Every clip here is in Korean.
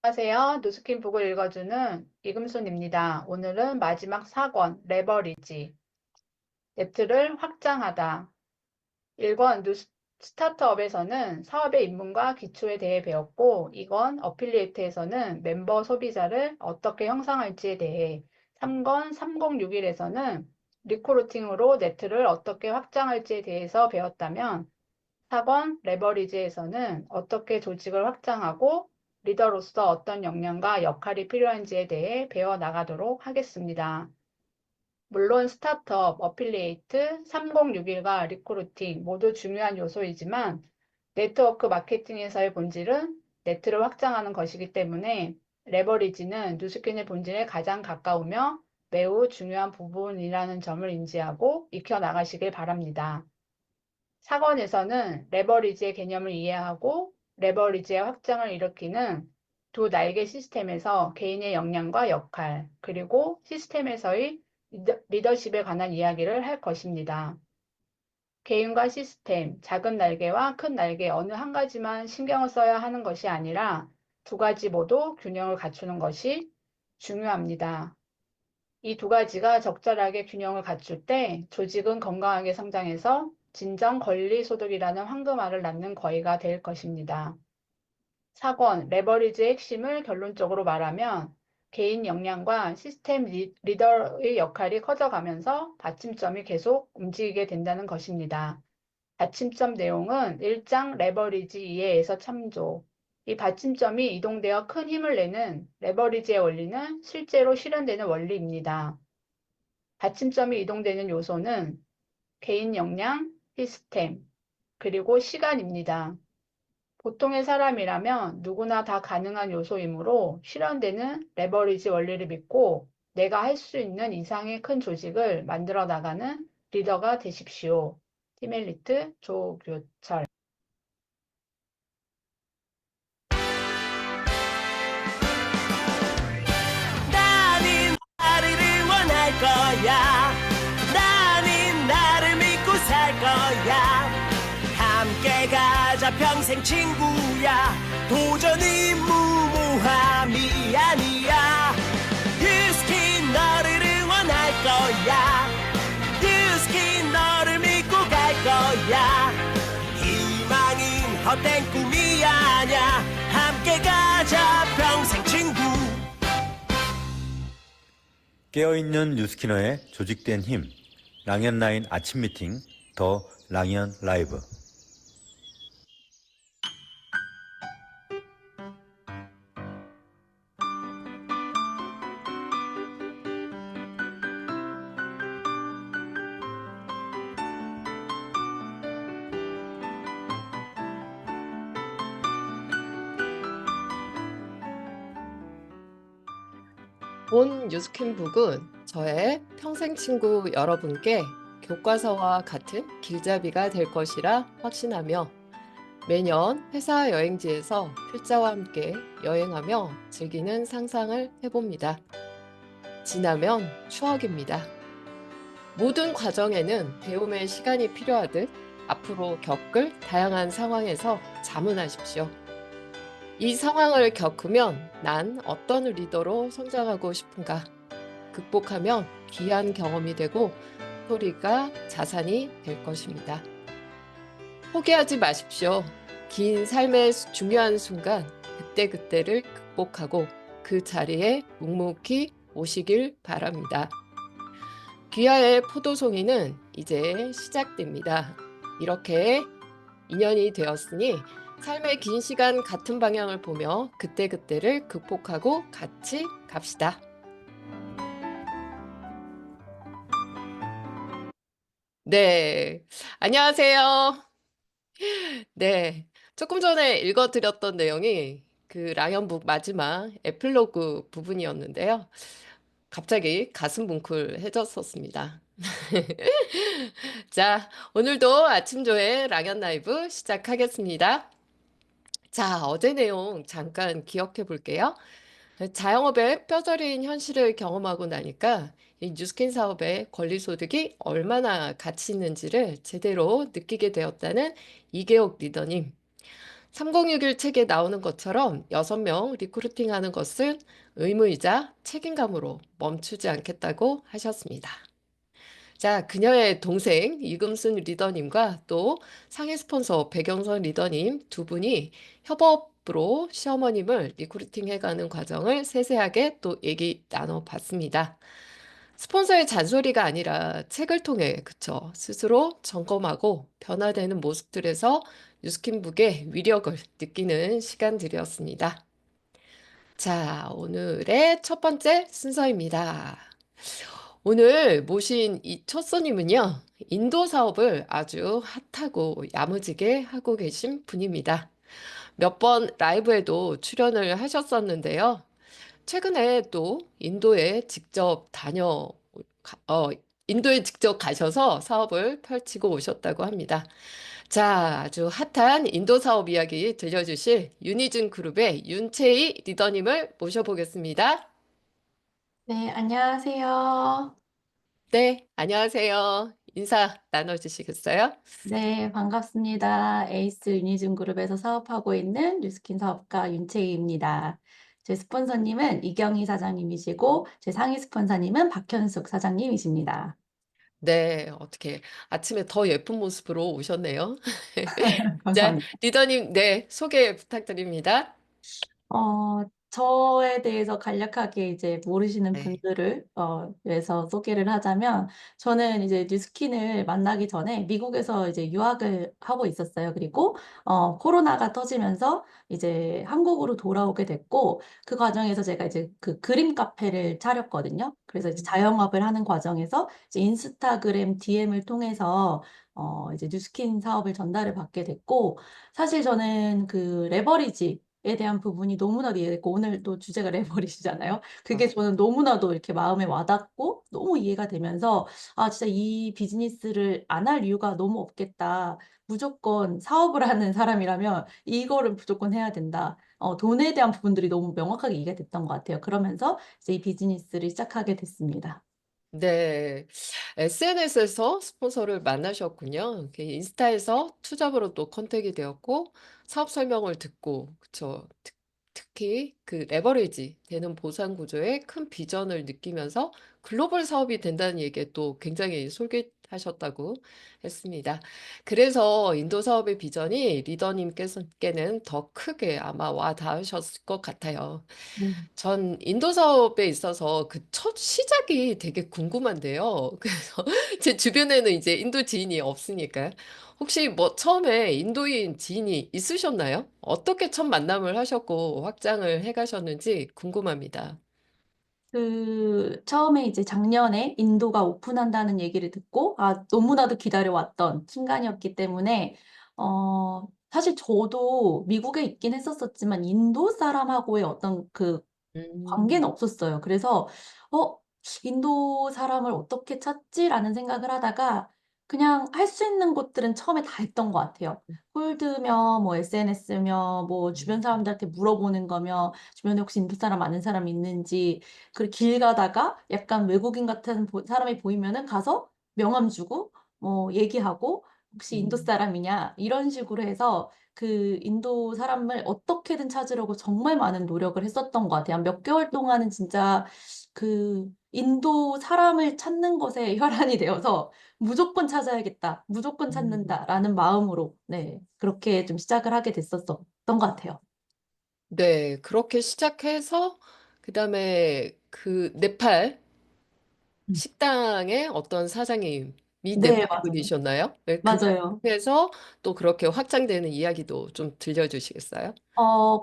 안녕하세요. 누스킨 북을 읽어주는 이금순입니다. 오늘은 마지막 4권, 레버리지, 네트를 확장하다. 1권, 스타트업에서는 사업의 입문과 기초에 대해 배웠고, 2권, 어필리에이트에서는 멤버 소비자를 어떻게 형성할지에 대해, 3권, 3061에서는 리크루팅으로 네트를 어떻게 확장할지에 대해서 배웠다면, 4번 레버리지에서는 어떻게 조직을 확장하고 리더로서 어떤 역량과 역할이 필요한지에 대해 배워나가도록 하겠습니다. 물론 스타트업, 어필리에이트, 3061과 리크루팅 모두 중요한 요소이지만 네트워크 마케팅에서의 본질은 네트를 확장하는 것이기 때문에 레버리지는 뉴스킨의 본질에 가장 가까우며 매우 중요한 부분이라는 점을 인지하고 익혀나가시길 바랍니다. 4권에서는 레버리지의 개념을 이해하고 레버리지의 확장을 일으키는 두 날개 시스템에서 개인의 역량과 역할, 그리고 시스템에서의 리더십에 관한 이야기를 할 것입니다. 개인과 시스템, 작은 날개와 큰 날개 어느 한 가지만 신경을 써야 하는 것이 아니라 두 가지 모두 균형을 갖추는 것이 중요합니다. 이 두 가지가 적절하게 균형을 갖출 때 조직은 건강하게 성장해서 진정 권리 소득이라는 황금알을 낳는 거위가 될 것입니다. 4권 레버리지의 핵심을 결론적으로 말하면 개인 역량과 시스템 리더의 역할이 커져가면서 받침점이 계속 움직이게 된다는 것입니다. 받침점 내용은 1장 레버리지 2회에서 참조. 이 받침점이 이동되어 큰 힘을 내는 레버리지의 원리는 실제로 실현되는 원리입니다. 받침점이 이동되는 요소는 개인 역량, 시스템, 그리고 시간입니다. 보통의 사람이라면 누구나 다 가능한 요소이므로 실현되는 레버리지 원리를 믿고 내가 할 수 있는 이상의 큰 조직을 만들어 나가는 리더가 되십시오. 티멜리트 조교철. 나는 나를 응원할 거야. 나는 나를 믿고 살 거야. 함께 가자 평생 친구야. 도전은 무모함이 아니야. 뉴스킨 너를 응원할 거야. 뉴스킨 너를 믿고 갈 거야. 희망은 헛된 꿈이 아냐. 함께 가자 평생 친구. 깨어있는 뉴스키너의 조직된 힘, 랑연9 아침 미팅, 더 랑연 라이브. 본 뉴스킨북은 저의 평생 친구 여러분께 교과서와 같은 길잡이가 될 것이라 확신하며 매년 회사 여행지에서 필자와 함께 여행하며 즐기는 상상을 해봅니다. 지나면 추억입니다. 모든 과정에는 배움의 시간이 필요하듯 앞으로 겪을 다양한 상황에서 자문하십시오. 이 상황을 겪으면 난 어떤 리더로 성장하고 싶은가? 극복하면 귀한 경험이 되고 스토리가 자산이 될 것입니다. 포기하지 마십시오. 긴 삶의 중요한 순간 그때그때를 극복하고 그 자리에 묵묵히 오시길 바랍니다. 귀하의 포도송이는 이제 시작됩니다. 이렇게 인연이 되었으니 삶의 긴 시간 같은 방향을 보며 그때그때를 극복하고 같이 갑시다. 네, 안녕하세요. 네, 조금 전에 읽어드렸던 내용이 그 라이언북 마지막 에필로그 부분이었는데요. 갑자기 가슴 뭉클해졌었습니다. 자, 오늘도 아침 조회 랑연 라이브 시작하겠습니다. 자, 어제 내용 잠깐 기억해 볼게요. 자영업의 뼈저린 현실을 경험하고 나니까 이 뉴스킨 사업의 권리소득이 얼마나 가치 있는지를 제대로 느끼게 되었다는 이계옥 리더님. 3061 책에 나오는 것처럼 6명 리크루팅하는 것은 의무이자 책임감으로 멈추지 않겠다고 하셨습니다. 자, 그녀의 동생 이금순 리더님과 또 상위 스폰서 백영선 리더님 두 분이 협업으로 시어머님을 리크루팅해가는 과정을 세세하게 또 얘기 나눠봤습니다. 스폰서의 잔소리가 아니라 책을 통해 그쵸 스스로 점검하고 변화되는 모습들에서 뉴스킨북의 위력을 느끼는 시간들이었습니다. 자, 오늘의 첫 번째 순서입니다. 오늘 모신 이 첫 손님은요, 인도 사업을 아주 핫하고 야무지게 하고 계신 분입니다. 몇 번 라이브에도 출연을 하셨었는데요. 최근에 또 가- 어, 인도에 직접 가셔서 사업을 펼치고 오셨다고 합니다. 자, 아주 핫한 인도 사업 이야기 들려주실 유니즌 그룹의 윤채희 리더님을 모셔보겠습니다. 네, 안녕하세요. 네, 안녕하세요. 인사 나눠주시겠어요? 네, 반갑습니다. 에이스 유니즘 그룹에서 사업하고 있는 뉴스킨 사업가 윤채희입니다. 제 스폰서님은 이경희 사장님이시고, 제 상위 스폰서님은 박현숙 사장님이십니다. 네, 어떻게 아침에 더 예쁜 모습으로 오셨네요. 자, 감사합니다. 리더님, 네, 소개 부탁드립니다. 저에 대해서 간략하게 이제 모르시는 네. 분들을 위해서 소개를 하자면, 저는 이제 뉴스킨을 만나기 전에 미국에서 이제 유학을 하고 있었어요. 그리고 코로나가 터지면서 이제 한국으로 돌아오게 됐고, 그 과정에서 제가 이제 그 그림 카페를 차렸거든요. 그래서 이제 자영업을 하는 과정에서 이제 인스타그램 DM을 통해서 이제 뉴스킨 사업을 전달을 받게 됐고, 사실 저는 그 레버리지에 대한 부분이 너무나도 이해됐고, 오늘 또 주제가 레버리지잖아요. 그게 저는 너무나도 이렇게 마음에 와닿고 너무 이해가 되면서, 아, 진짜 이 비즈니스를 안 할 이유가 너무 없겠다. 무조건 사업을 하는 사람이라면 이거를 무조건 해야 된다. 돈에 대한 부분들이 너무 명확하게 이해가 됐던 것 같아요. 그러면서 이제 이 비즈니스를 시작하게 됐습니다. 네, SNS에서 스폰서를 만나셨군요. 그 인스타에서 투잡으로 또 컨택이 되었고, 사업 설명을 듣고, 그쵸. 특히 그 레버리지 되는 보상 구조의 큰 비전을 느끼면서 글로벌 사업이 된다는 얘기에 또 굉장히 솔깃하셨다고 했습니다. 그래서 인도 사업의 비전이 리더님께서는 더 크게 아마 와 닿으셨을 것 같아요. 음. 전 인도 사업에 있어서 그 첫 시작이 되게 궁금한데요. 그래서 제 주변에는 이제 인도 지인이 없으니까. 혹시 뭐 처음에 인도인 지인이 있으셨나요? 어떻게 첫 만남을 하셨고 확장을 해 가셨는지 궁금합니다. 처음에 이제 작년에 인도가 오픈한다는 얘기를 듣고, 아, 너무나도 기다려왔던 순간이었기 때문에, 사실 저도 미국에 있긴 했었지만, 인도 사람하고의 어떤 그 음, 관계는 없었어요. 그래서 어 인도 사람을 어떻게 찾지라는 생각을 하다가 그냥 할 수 있는 것들은 처음에 다 했던 것 같아요. 콜드며 뭐 SNS며 뭐 주변 음, 사람들한테 물어보는 거며, 주변에 혹시 인도 사람 아는 사람 있는지, 그리고 길 가다가 약간 외국인 같은 사람이 보이면은 가서 명함 주고 뭐 얘기하고, 혹시 인도 음, 사람이냐 이런 식으로 해서 그 인도 사람을 어떻게든 찾으려고 정말 많은 노력을 했었던 것 같아요. 한 몇 개월 동안은 진짜 그 인도 사람을 찾는 것에 혈안이 되어서 무조건 찾아야겠다, 무조건 음. 찾는다라는 마음으로, 네, 그렇게 좀 시작을 하게 됐었던 것 같아요. 네, 그렇게 시작해서 그다음에 그 네팔 음. 식당의 어떤 사장님이 네, 네팔 맞아요. 분이셨나요? 네, 맞아요. 그래서 또 그렇게 확장되는 이야기도 좀 들려주시겠어요?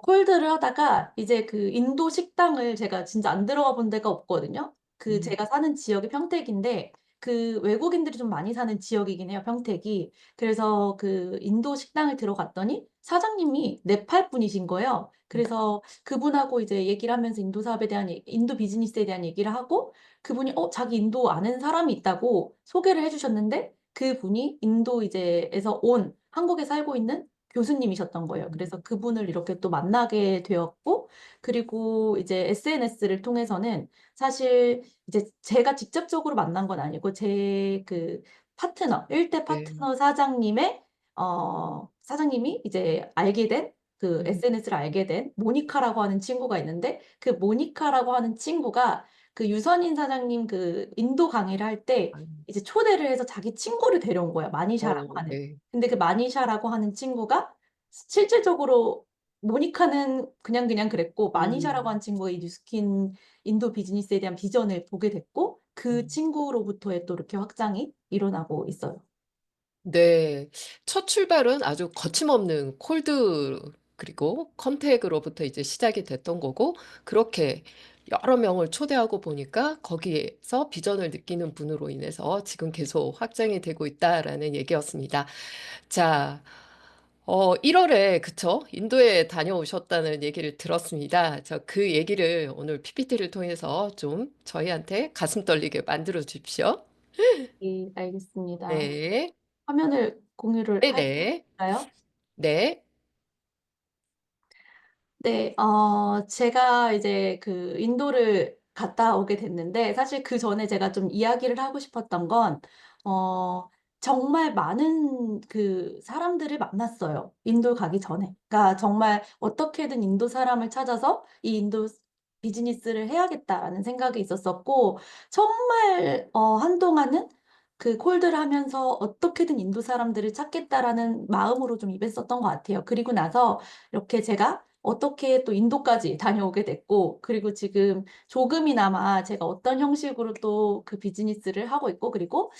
콜드를 하다가 이제 그 인도 식당을 제가 진짜 안 들어가 본 데가 없거든요. 그 음, 제가 사는 지역이 평택인데, 그 외국인들이 좀 많이 사는 지역이긴 해요, 평택이. 그래서 그 인도 식당을 들어갔더니 사장님이 네팔 분이신 거예요. 그래서 그분하고 이제 얘기를 하면서 인도 사업에 대한 인도 비즈니스에 대한 얘기를 하고, 그분이 자기 인도 아는 사람이 있다고 소개를 해주셨는데, 그분이 인도 이제에서 온 한국에 살고 있는 교수님이셨던 거예요. 그래서 그분을 이렇게 또 만나게 되었고, 그리고 이제 SNS를 통해서는 사실 이제 제가 직접적으로 만난 건 아니고, 제 그 파트너, 일대 네. 파트너 사장님의, 사장님이 이제 알게 된 그 SNS를 알게 된 모니카라고 하는 친구가 있는데 그 모니카라고 하는 친구가 그 유선인 사장님 그 인도 강의를 할 때 이제 초대를 해서 자기 친구를 데려온 거야. 마니샤라고 하는. 네. 근데 그 마니샤라고 하는 친구가 실질적으로 모니카는 그냥 그랬고 마니샤라고 하는 친구가 이 뉴스킨 인도 비즈니스에 대한 비전을 보게 됐고 그 친구로부터의 또 이렇게 확장이 일어나고 있어요. 네. 첫 출발은 아주 거침없는 콜드 그리고 컨택으로부터 이제 시작이 됐던 거고, 그렇게 여러 명을 초대하고 보니까 거기에서 비전을 느끼는 분으로 인해서 지금 계속 확장이 되고 있다라는 얘기였습니다. 자, 1월에, 그쵸? 인도에 다녀오셨다는 얘기를 들었습니다. 그 얘기를 오늘 PPT를 통해서 좀 저희한테 가슴 떨리게 만들어 주십시오. 예, 알겠습니다. 네. 화면을 공유를 네네. 할까요? 네. 네, 제가 이제 그 인도를 갔다 오게 됐는데, 사실 그 전에 제가 좀 이야기를 하고 싶었던 건, 어, 정말 많은 그 사람들을 만났어요. 인도 가기 전에. 그러니까 정말 어떻게든 인도 사람을 찾아서 이 인도 비즈니스를 해야겠다라는 생각이 있었었고, 정말, 한동안은 그 콜드를 하면서 어떻게든 인도 사람들을 찾겠다라는 마음으로 좀 임했었던 것 같아요. 그리고 나서 이렇게 제가 어떻게 또 인도까지 다녀오게 됐고, 그리고 지금 조금이나마 제가 어떤 형식으로 또 그 비즈니스를 하고 있고, 그리고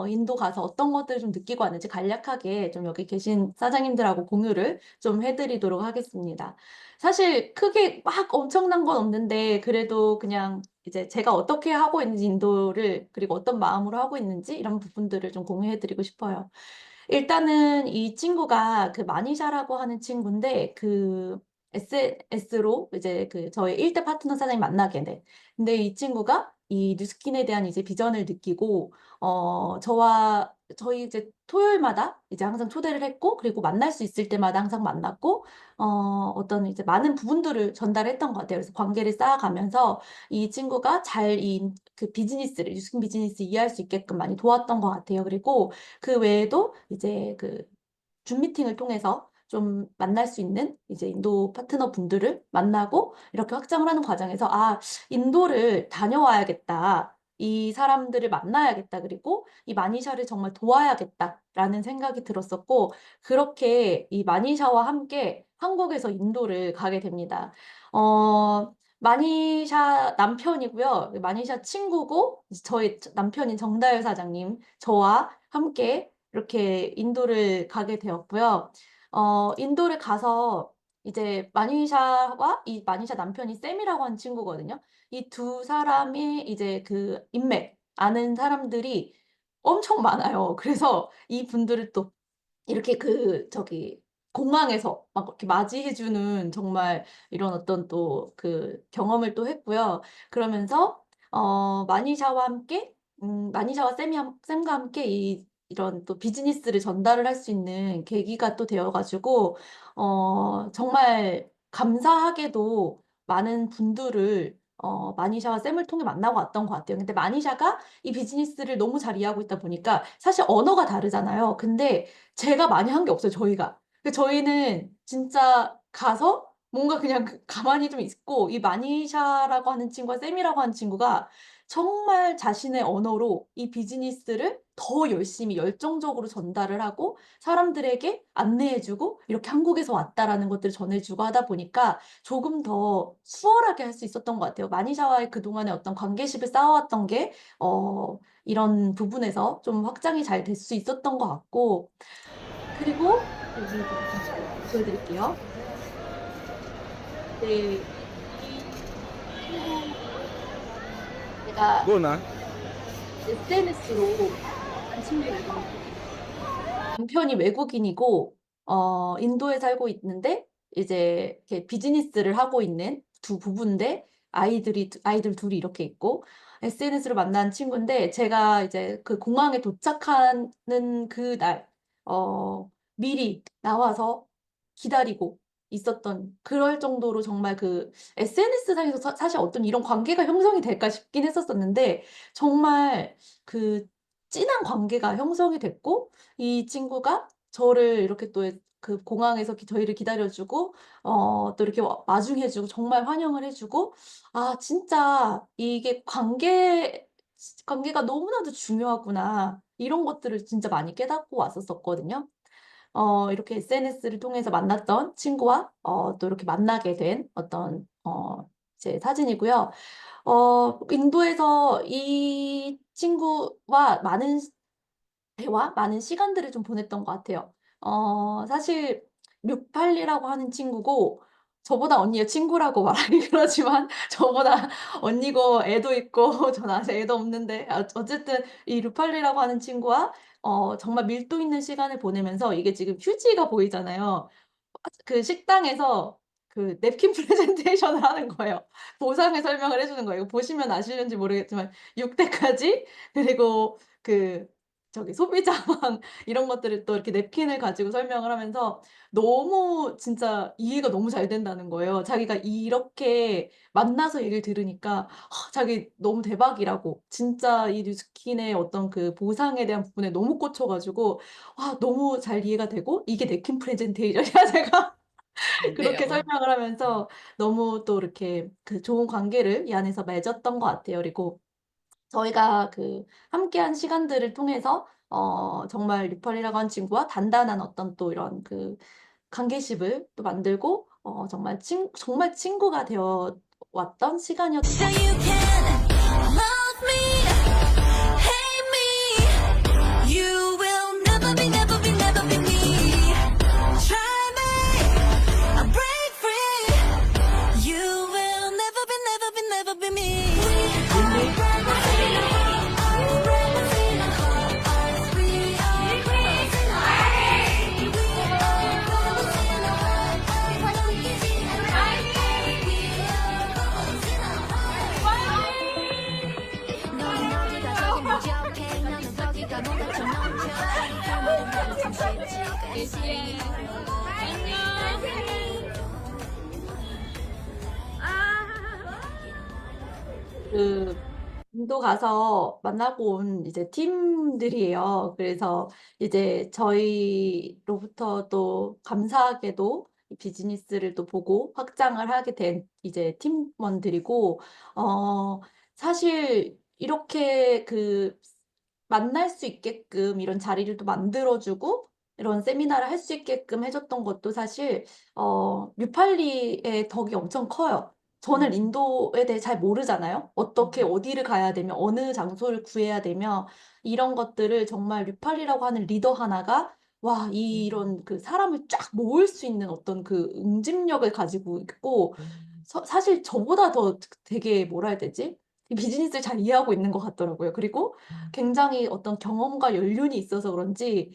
인도 가서 어떤 것들을 좀 느끼고 왔는지 간략하게 좀 여기 계신 사장님들하고 공유를 좀 해드리도록 하겠습니다. 사실 크게 막 엄청난 건 없는데, 그래도 그냥 이제 제가 어떻게 하고 있는지 인도를, 그리고 어떤 마음으로 하고 있는지 이런 부분들을 좀 공유해드리고 싶어요. 일단은 이 친구가 그 마니샤라고 하는 친구인데 그 SNS로 이제 그 저희 1대 파트너 사장님 만나게 돼. 근데 이 친구가 이 뉴스킨에 대한 이제 비전을 느끼고 저와 저희 이제 토요일마다 이제 항상 초대를 했고 그리고 만날 수 있을 때마다 항상 만났고 어떤 이제 많은 부분들을 전달했던 것 같아요. 그래서 관계를 쌓아가면서 이 친구가 잘 이 그 비즈니스를 뉴스킨 비즈니스 이해할 수 있게끔 많이 도왔던 것 같아요. 그리고 그 외에도 이제 그 줌 미팅을 통해서 좀 만날 수 있는 이제 인도 파트너 분들을 만나고 이렇게 확장을 하는 과정에서 아, 인도를 다녀와야겠다. 이 사람들을 만나야겠다. 그리고 이 마니샤를 정말 도와야겠다라는 생각이 들었었고 그렇게 이 마니샤와 함께 한국에서 인도를 가게 됩니다. 마니샤 남편이고요. 마니샤 친구고 저희 남편인 정다열 사장님 저와 함께 이렇게 인도를 가게 되었고요. 인도를 가서 이제 마니샤와 이 마니샤 남편이 쌤이라고 하는 친구거든요. 이 두 사람의 이제 그 인맥, 아는 사람들이 엄청 많아요. 그래서 이 분들을 또 이렇게 그 저기 공항에서 막 이렇게 맞이해주는 정말 이런 어떤 또 그 경험을 또 했고요. 그러면서 마니샤와 함께 마니샤와 쌤과 함께 이런 또 비즈니스를 전달을 할 수 있는 계기가 또 되어가지고 정말 감사하게도 많은 분들을 마니샤와 쌤을 통해 만나고 왔던 것 같아요. 근데 마니샤가 이 비즈니스를 너무 잘 이해하고 있다 보니까 사실 언어가 다르잖아요. 근데 제가 많이 한 게 없어요, 저희가. 저희는 진짜 가서 뭔가 그냥 가만히 좀 있고, 이 마니샤라고 하는 친구와 쌤이라고 하는 친구가 정말 자신의 언어로 이 비즈니스를 더 열심히 열정적으로 전달을 하고 사람들에게 안내해주고 이렇게 한국에서 왔다라는 것들을 전해주고 하다 보니까 조금 더 수월하게 할 수 있었던 것 같아요. 마니샤와의 그동안의 어떤 관계십을 쌓아왔던 게, 이런 부분에서 좀 확장이 잘 될 수 있었던 것 같고, 그리고 여기 보여드릴게요. 네, 제가 SNS로 한 친구예요. 남편이 외국인이고 인도에 살고 있는데 이제 이렇게 비즈니스를 하고 있는 두 부부인데 아이들 둘이 이렇게 있고 SNS로 만난 친구인데 제가 이제 그 공항에 도착하는 그날 미리 나와서 기다리고 있었던 그럴 정도로 정말 그 SNS상에서 사실 어떤 이런 관계가 형성이 될까 싶긴 했었었는데 정말 그 진한 관계가 형성이 됐고 이 친구가 저를 이렇게 또 그 공항에서 저희를 기다려주고 또 이렇게 마중해주고 정말 환영을 해주고 아 진짜 이게 관계가 너무나도 중요하구나 이런 것들을 진짜 많이 깨닫고 왔었거든요. 이렇게 SNS를 통해서 만났던 친구와 또 이렇게 만나게 된 어떤 제 사진이고요. 인도에서 이 친구와 많은 대화, 많은 시간들을 좀 보냈던 것 같아요. 사실 류팔리라고 하는 친구고 저보다 언니의 친구라고 말하기 그렇지만 저보다 언니고 애도 있고 전 아직 애도 없는데 어쨌든 이 류팔리라고 하는 친구와 정말 밀도 있는 시간을 보내면서 이게 지금 휴지가 보이잖아요. 그 식당에서 그 냅킨 프레젠테이션을 하는 거예요. 보상을 설명을 해 주는 거예요. 이거 보시면 아실는지 모르겠지만 6 대까지 그리고 그 저기 소비자망 이런 것들을 또 이렇게 냅킨을 가지고 설명을 하면서 너무 진짜 이해가 너무 잘 된다는 거예요. 자기가 이렇게 만나서 얘기를 들으니까 자기 너무 대박이라고 진짜 이 뉴스킨의 어떤 그 보상에 대한 부분에 너무 꽂혀 가지고 너무 잘 이해가 되고 "이게 냅킨 프레젠테이션이야." 제가 그렇게 그러네요. 설명을 하면서 너무 또 이렇게 그 좋은 관계를 이 안에서 맺었던 것 같아요. 그리고 저희가 그 함께한 시간들을 통해서 정말 리펄이라고 하는 친구와 단단한 어떤 또 이런 그 관계십을 또 만들고 정말 친구가 되어 왔던 시간이었던 것 So 같아요. you can love me, hate me. You will never be, never be, never be me. Try me, I'll break free. You will never be, never be, never be me. We are rebels in a heart, rebels in a heart. We are rebels in a heart. We are rebels in a heart. 환영이지 않아. We are rebels in a heart. 넌 어디가 저기 무적해. 너는 거기가 뭔가 좀 넘쳐. 그 모든 말은 참 쉽지. 그 인도 가서 만나고 온 이제 팀들이에요. 그래서 이제 저희로부터 또 감사하게도 이 비즈니스를 또 보고 확장을 하게 된 이제 팀원들이고, 사실 이렇게 그 만날 수 있게끔 이런 자리를 또 만들어주고 이런 세미나를 할 수 있게끔 해줬던 것도 사실 뉴팔리의 덕이 엄청 커요. 저는 인도에 대해 잘 모르잖아요. 어떻게 어디를 가야 되며 어느 장소를 구해야 되며 이런 것들을 정말 뉴팔리라고 하는 리더 하나가 이런 그 사람을 쫙 모을 수 있는 어떤 그 응집력을 가지고 있고 사실 저보다 더 되게 뭐라 해야 되지? 이 비즈니스를 잘 이해하고 있는 것 같더라고요. 그리고 굉장히 어떤 경험과 연륜이 있어서 그런지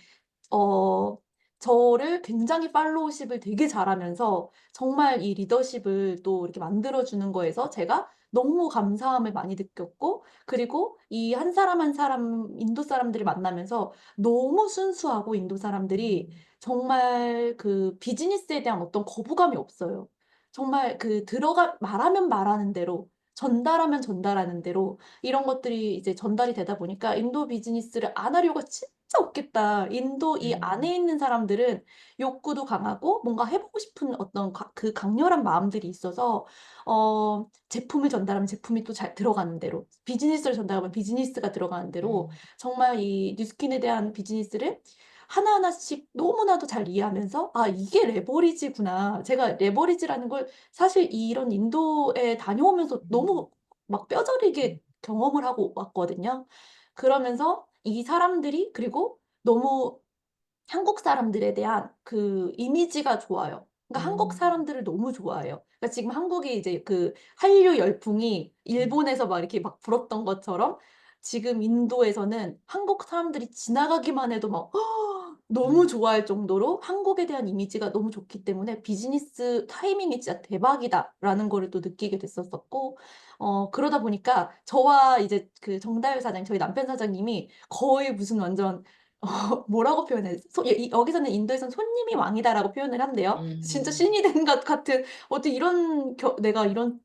어 저를 굉장히 팔로우십을 되게 잘하면서 정말 이 리더십을 또 이렇게 만들어 주는 거에서 제가 너무 감사함을 많이 느꼈고 그리고 이 한 사람 한 사람 인도 사람들을 만나면서 너무 순수하고 인도 사람들이 정말 그 비즈니스에 대한 어떤 거부감이 없어요. 정말 그 말하면 말하는 대로 전달하면 전달하는 대로 이런 것들이 이제 전달이 되다 보니까 '인도 비즈니스를 안 하려고 진짜 없겠다.' 인도 이 안에 있는 사람들은 욕구도 강하고 뭔가 해 보고 싶은 어떤 그 강렬한 마음들이 있어서 제품을 전달하면 제품이 또 잘 들어가는 대로 비즈니스를 전달하면 비즈니스가 들어가는 대로 정말 이 뉴스킨에 대한 비즈니스를 하나하나씩 너무나도 잘 이해하면서 '아 이게 레버리지구나.' 제가 레버리지라는 걸 사실 이런 인도에 다녀오면서 너무 막 뼈저리게 경험을 하고 왔거든요. 그러면서 이 사람들이 그리고 너무 한국 사람들에 대한 그 이미지가 좋아요. 그러니까 한국 사람들을 너무 좋아해요. 그러니까 지금 한국이 이제 그 한류 열풍이 일본에서 막 이렇게 막 불었던 것처럼 지금 인도에서는 한국 사람들이 지나가기만 해도 막 너무 좋아할 정도로 한국에 대한 이미지가 너무 좋기 때문에 '비즈니스 타이밍이 진짜 대박이다.'라는 거를 또 느끼게 됐었었고 그러다 보니까 저와 이제 그 정다열 사장님 저희 남편 사장님이 거의 무슨 완전 뭐라고 표현해야 소 이 여기서는 인도에서는 "손님이 왕이다."라고 표현을 한대요. 진짜 신이 된 것 같은 '어떻게 이런 내가 이런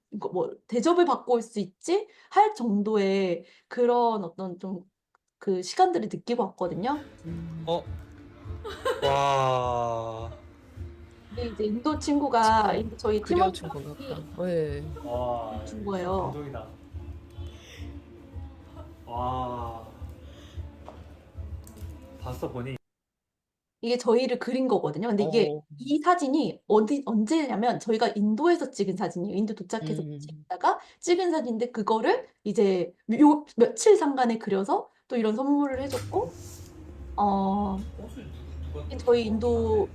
대접을 받고 올 수 있지?' 할 정도의 그런 어떤 좀 그 시간들을 느끼고 왔거든요. 어? 와. 근데 이제 인도 친구가 저희 팀원 그려준 건가 이 보다. 네. 와, 준 거예요. 감동이다. 와, 봤어 보니. 이게 저희를 그린 거거든요. 근데 이게 어. 이 사진이 언제냐면 저희가 인도에서 찍은 사진이에요. 인도 도착해서 찍다가 찍은 사진인데 그거를 이제 요 며칠 상간에 그려서 또 이런 선물을 해줬고 저희 인도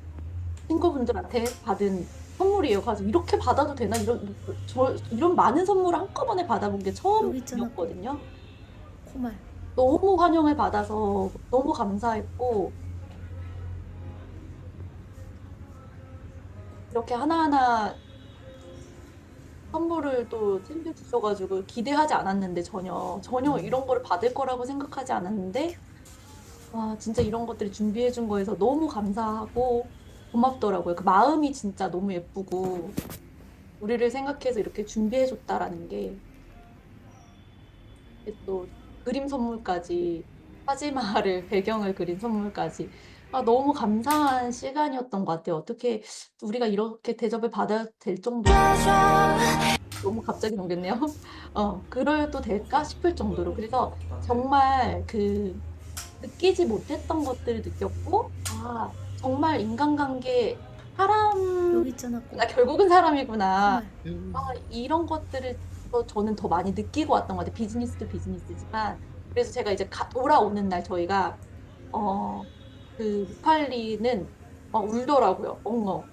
친구분들한테 받은 선물이에요. 그래서 이렇게 받아도 되나 이런 많은 선물을 한꺼번에 받아본 게 여기 있잖아. 처음이었거든요. 코말. 너무 환영을 받아서 너무 감사했고 이렇게 하나하나 선물을 또 챙겨주셔가지고 기대하지 않았는데 전혀 이런 거를 받을 거라고 생각하지 않았는데 와 진짜 이런 것들을 준비해준 거에서 너무 감사하고 고맙더라고요. 그 마음이 진짜 너무 예쁘고 우리를 생각해서 이렇게 준비해줬다라는 게 또 그림 선물까지 타지마할을 배경을 그린 선물까지 너무 감사한 시간이었던 것 같아요. 어떻게 우리가 이렇게 대접을 받아야 될 정도로 너무 갑자기 넘겼네요. 그래도 될까 싶을 정도로 그래서 정말 그 느끼지 못했던 것들을 느꼈고 정말 인간관계 사람 여기 있잖아. 결국은 사람이구나. 코말. 이런 것들을 저는 더 많이 느끼고 왔던 것 같아요. 비즈니스도 비즈니스지만. 그래서 제가 이제 돌아오는 날 저희가, 그 무팔리는 울더라고요. 엉엉.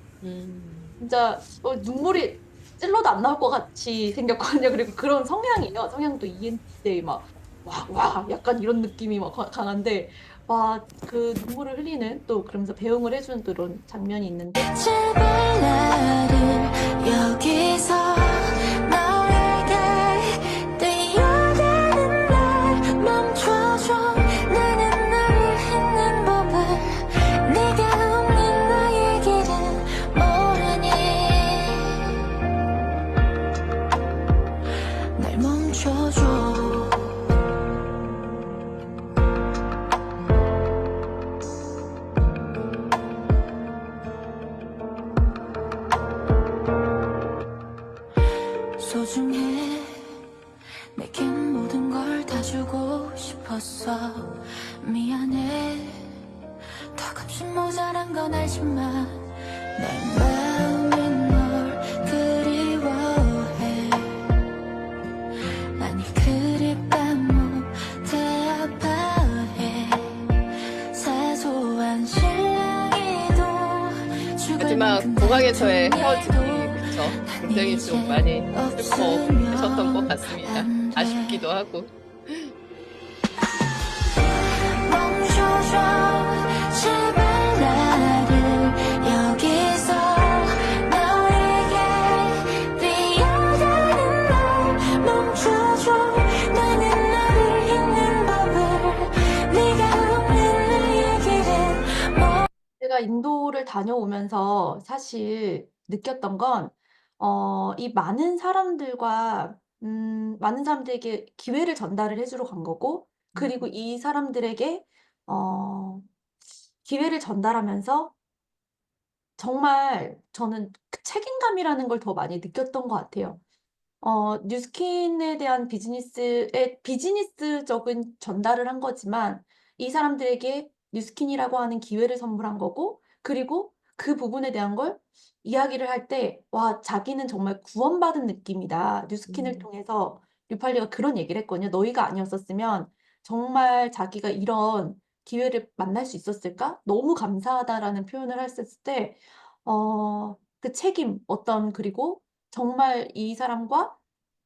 진짜 눈물이 찔러도 안 나올 것 같이 생겼거든요. 그리고 그런 성향이에요. 성향도 ENTJ 막, 와, 약간 이런 느낌이 막 강한데, 그 눈물을 흘리는 또 그러면서 배웅을 해주는 또 이런 장면이 있는데, 제발 나를 여기서 너에게 뛰어가는 날 멈춰줘. 나는 너를 잊는 법을 네가 없는 너의 길은 모르니. 날 멈춰줘. 소중해. 내겐 모든 걸 다 주고 싶었어. 미안해. 턱없이 모자란 건 알지만 내 마음이 널 그리워해. 아니 그립다 못해 아파해. 사소한 실랑이도 죽을 마지막 만큼 공항에서의 다툼이 헤어짐이 그쵸? 굉장히 좀 많이 슬퍼하셨던 것 같습니다. 아쉽기도 하고. 멈춰줘. 제발 나를 여기서 너에게 뛰어가는 날 멈춰줘. 나는 너를 잊는 법을 네가 없는 너의 길은 제가 인도를 다녀오면서 사실 느꼈던 건, 이 많은 사람들에게 기회를 전달을 해주러 간 거고, 그리고 이 사람들에게, 기회를 전달하면서 정말 저는 그 책임감이라는 걸 더 많이 느꼈던 것 같아요. 뉴스킨에 대한 비즈니스적인 전달을 한 거지만 이 사람들에게 뉴스킨이라고 하는 기회를 선물한 거고 그리고 그 부분에 대한 걸 이야기를 할 때 자기는 정말 구원받은 느낌이다. 뉴스킨을 통해서 류팔리가 그런 얘기를 했거든요. 너희가 아니었었으면 정말 자기가 이런 기회를 만날 수 있었을까? 너무 감사하다라는 표현을 했을 때, 그 책임, 그리고 정말 이 사람과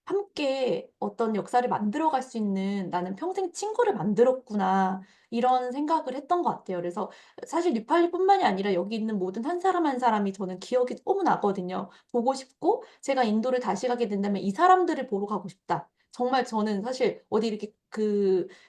함께 어떤 역사를 만들어갈 수 있는 '나는 평생 친구를 만들었구나.' 이런 생각을 했던 것 같아요. 그래서 사실 뉴팔리뿐만이 아니라 여기 있는 모든 한 사람 한 사람이 저는 기억이 너무 나거든요. 보고 싶고 제가 인도를 다시 가게 된다면 '이 사람들을 보러 가고 싶다.' 정말 저는 사실 어디 이렇게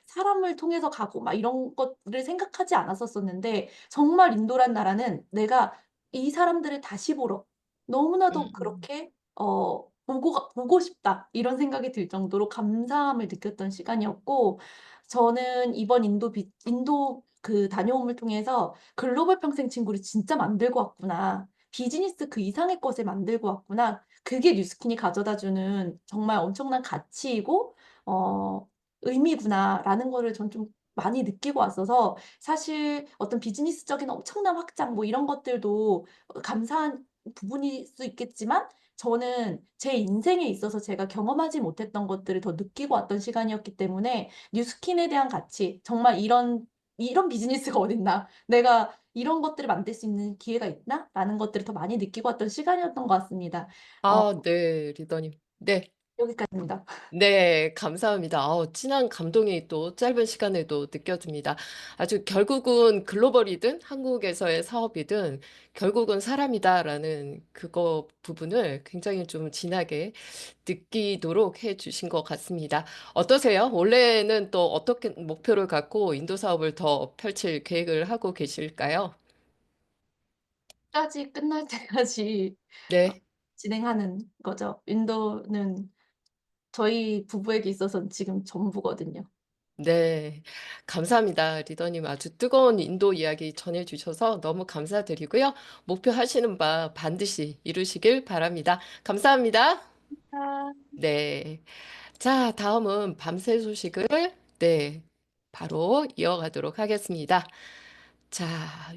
사람을 통해서 가고 막 이런 것들을 생각하지 않았었었는데 정말 인도란 나라는 내가 이 사람들을 다시 보러 너무나도 그렇게 보고 싶다. 이런 생각이 들 정도로 감사함을 느꼈던 시간이었고, 저는 이번 인도 다녀옴을 통해서 글로벌 평생 친구를 진짜 만들고 왔구나. 비즈니스 그 이상의 것을 만들고 왔구나. 그게 뉴스킨이 가져다주는 정말 엄청난 가치이고 의미구나라는 거를 전 좀 많이 느끼고 왔어서 사실 어떤 비즈니스적인 엄청난 확장 뭐 이런 것들도 감사한 부분일 수 있겠지만 저는 제 인생에 있어서 제가 경험하지 못했던 것들을 더 느끼고 왔던 시간이었기 때문에 뉴스킨에 대한 가치, 정말 이런 비즈니스가 어딨나? 내가 이런 것들을 만들 수 있는 기회가 있나? 라는 것들을 더 많이 느끼고 왔던 시간이었던 것 같습니다. 네, 리더님. 네. 여기까지입니다. 네, 감사합니다. 진한 감동이 또 짧은 시간에도 느껴집니다. 아주 결국은 글로벌이든 한국에서의 사업이든 결국은 사람이다라는 그거 부분을 굉장히 좀 진하게 느끼도록 해 주신 것 같습니다. 어떠세요? 올해는 또 어떻게 목표를 갖고 인도 사업을 더 펼칠 계획을 하고 계실까요? 까지 끝날 때까지 네. 진행하는 거죠. 인도는 저희 부부에게 있어서는 지금 전부거든요. 네, 감사합니다. 리더님 아주 뜨거운 인도 이야기 전해주셔서 너무 감사드리고요. 목표하시는 바 반드시 이루시길 바랍니다. 감사합니다. 아. 네. 자, 다음은 밤새 소식을 네, 바로 이어가도록 하겠습니다. 자,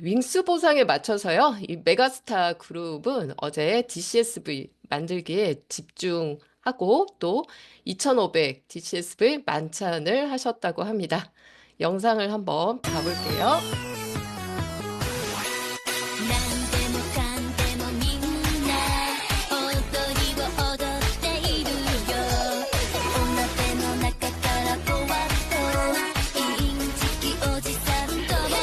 윙스 보상에 맞춰서요. 이 메가스타 그룹은 어제 DCSV 만들기에 집중하고 또 2,500 DCSV 만찬을 하셨다고 합니다. 영상을 한번 봐볼게요. 何でもかんでもみんな踊りを踊っているよお鍋の中からぽわっとインチキおじさん登場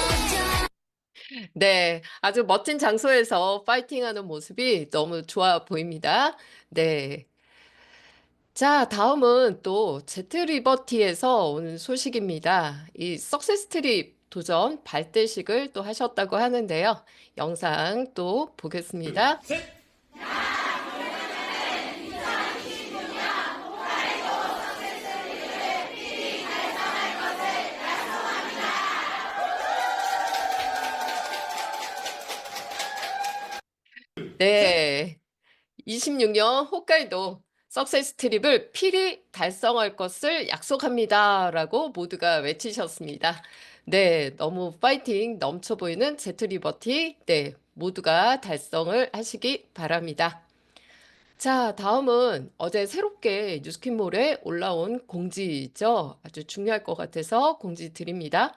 네, 아주 멋진 장소에서 파이팅하는 모습이 너무 좋아 보입니다. 네. 자, 다음은 또 제트리버티에서 온 소식입니다. 이 석세스 트립 도전 발대식을 또 하셨다고 하는데요. 영상 또 보겠습니다. 네. 26년 홋카이도 석세스 트립을 필히 달성할 것을 약속합니다라고 모두가 외치셨습니다. 네, 너무 파이팅 넘쳐 보이는 제트리버티, 네, 모두가 달성을 하시기 바랍니다. 자, 다음은 어제 새롭게 뉴스킨몰에 올라온 공지죠. 아주 중요할 것 같아서 공지 드립니다.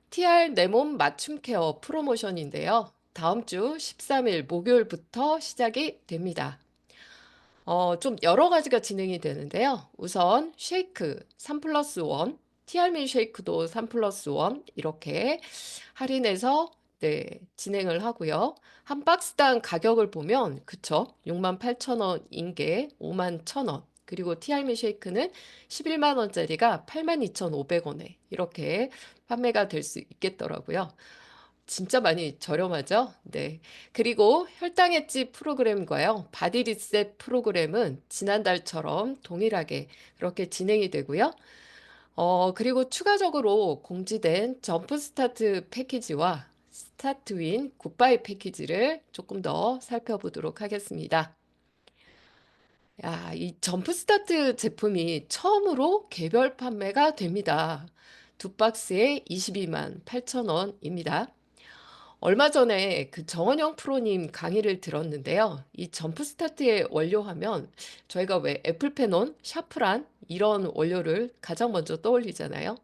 TR 내 몸 맞춤 케어 프로모션인데요. 다음 주 13일 목요일부터 시작이 됩니다. 좀 여러 가지가 진행이 되는데요. 우선 쉐이크 3 플러스 1, 티알미 쉐이크도 3 플러스 1 이렇게 할인해서 네, 진행을 하고요. 한 박스당 가격을 보면 그쵸? 68,000원인 게 51,000원. 그리고 티알미 쉐이크는 11만 원짜리가 82,500원에 이렇게 판매가 될 수 있겠더라고요. 진짜 많이 저렴하죠? 네. 그리고 혈당 엣지 프로그램과요. 바디 리셋 프로그램은 지난달처럼 동일하게 그렇게 진행이 되고요. 그리고 추가적으로 공지된 점프 스타트 패키지와 스타트 윈 굿바이 패키지를 조금 더 살펴보도록 하겠습니다. 야, 이 점프 스타트 제품이 처음으로 개별 판매가 됩니다. 두 박스에 22만 8천 원입니다. 얼마 전에 그 정원영 프로님 강의를 들었는데요. 이 점프 스타트의 원료 하면 저희가 왜 애플페논, 샤프란 이런 원료를 가장 먼저 떠올리잖아요.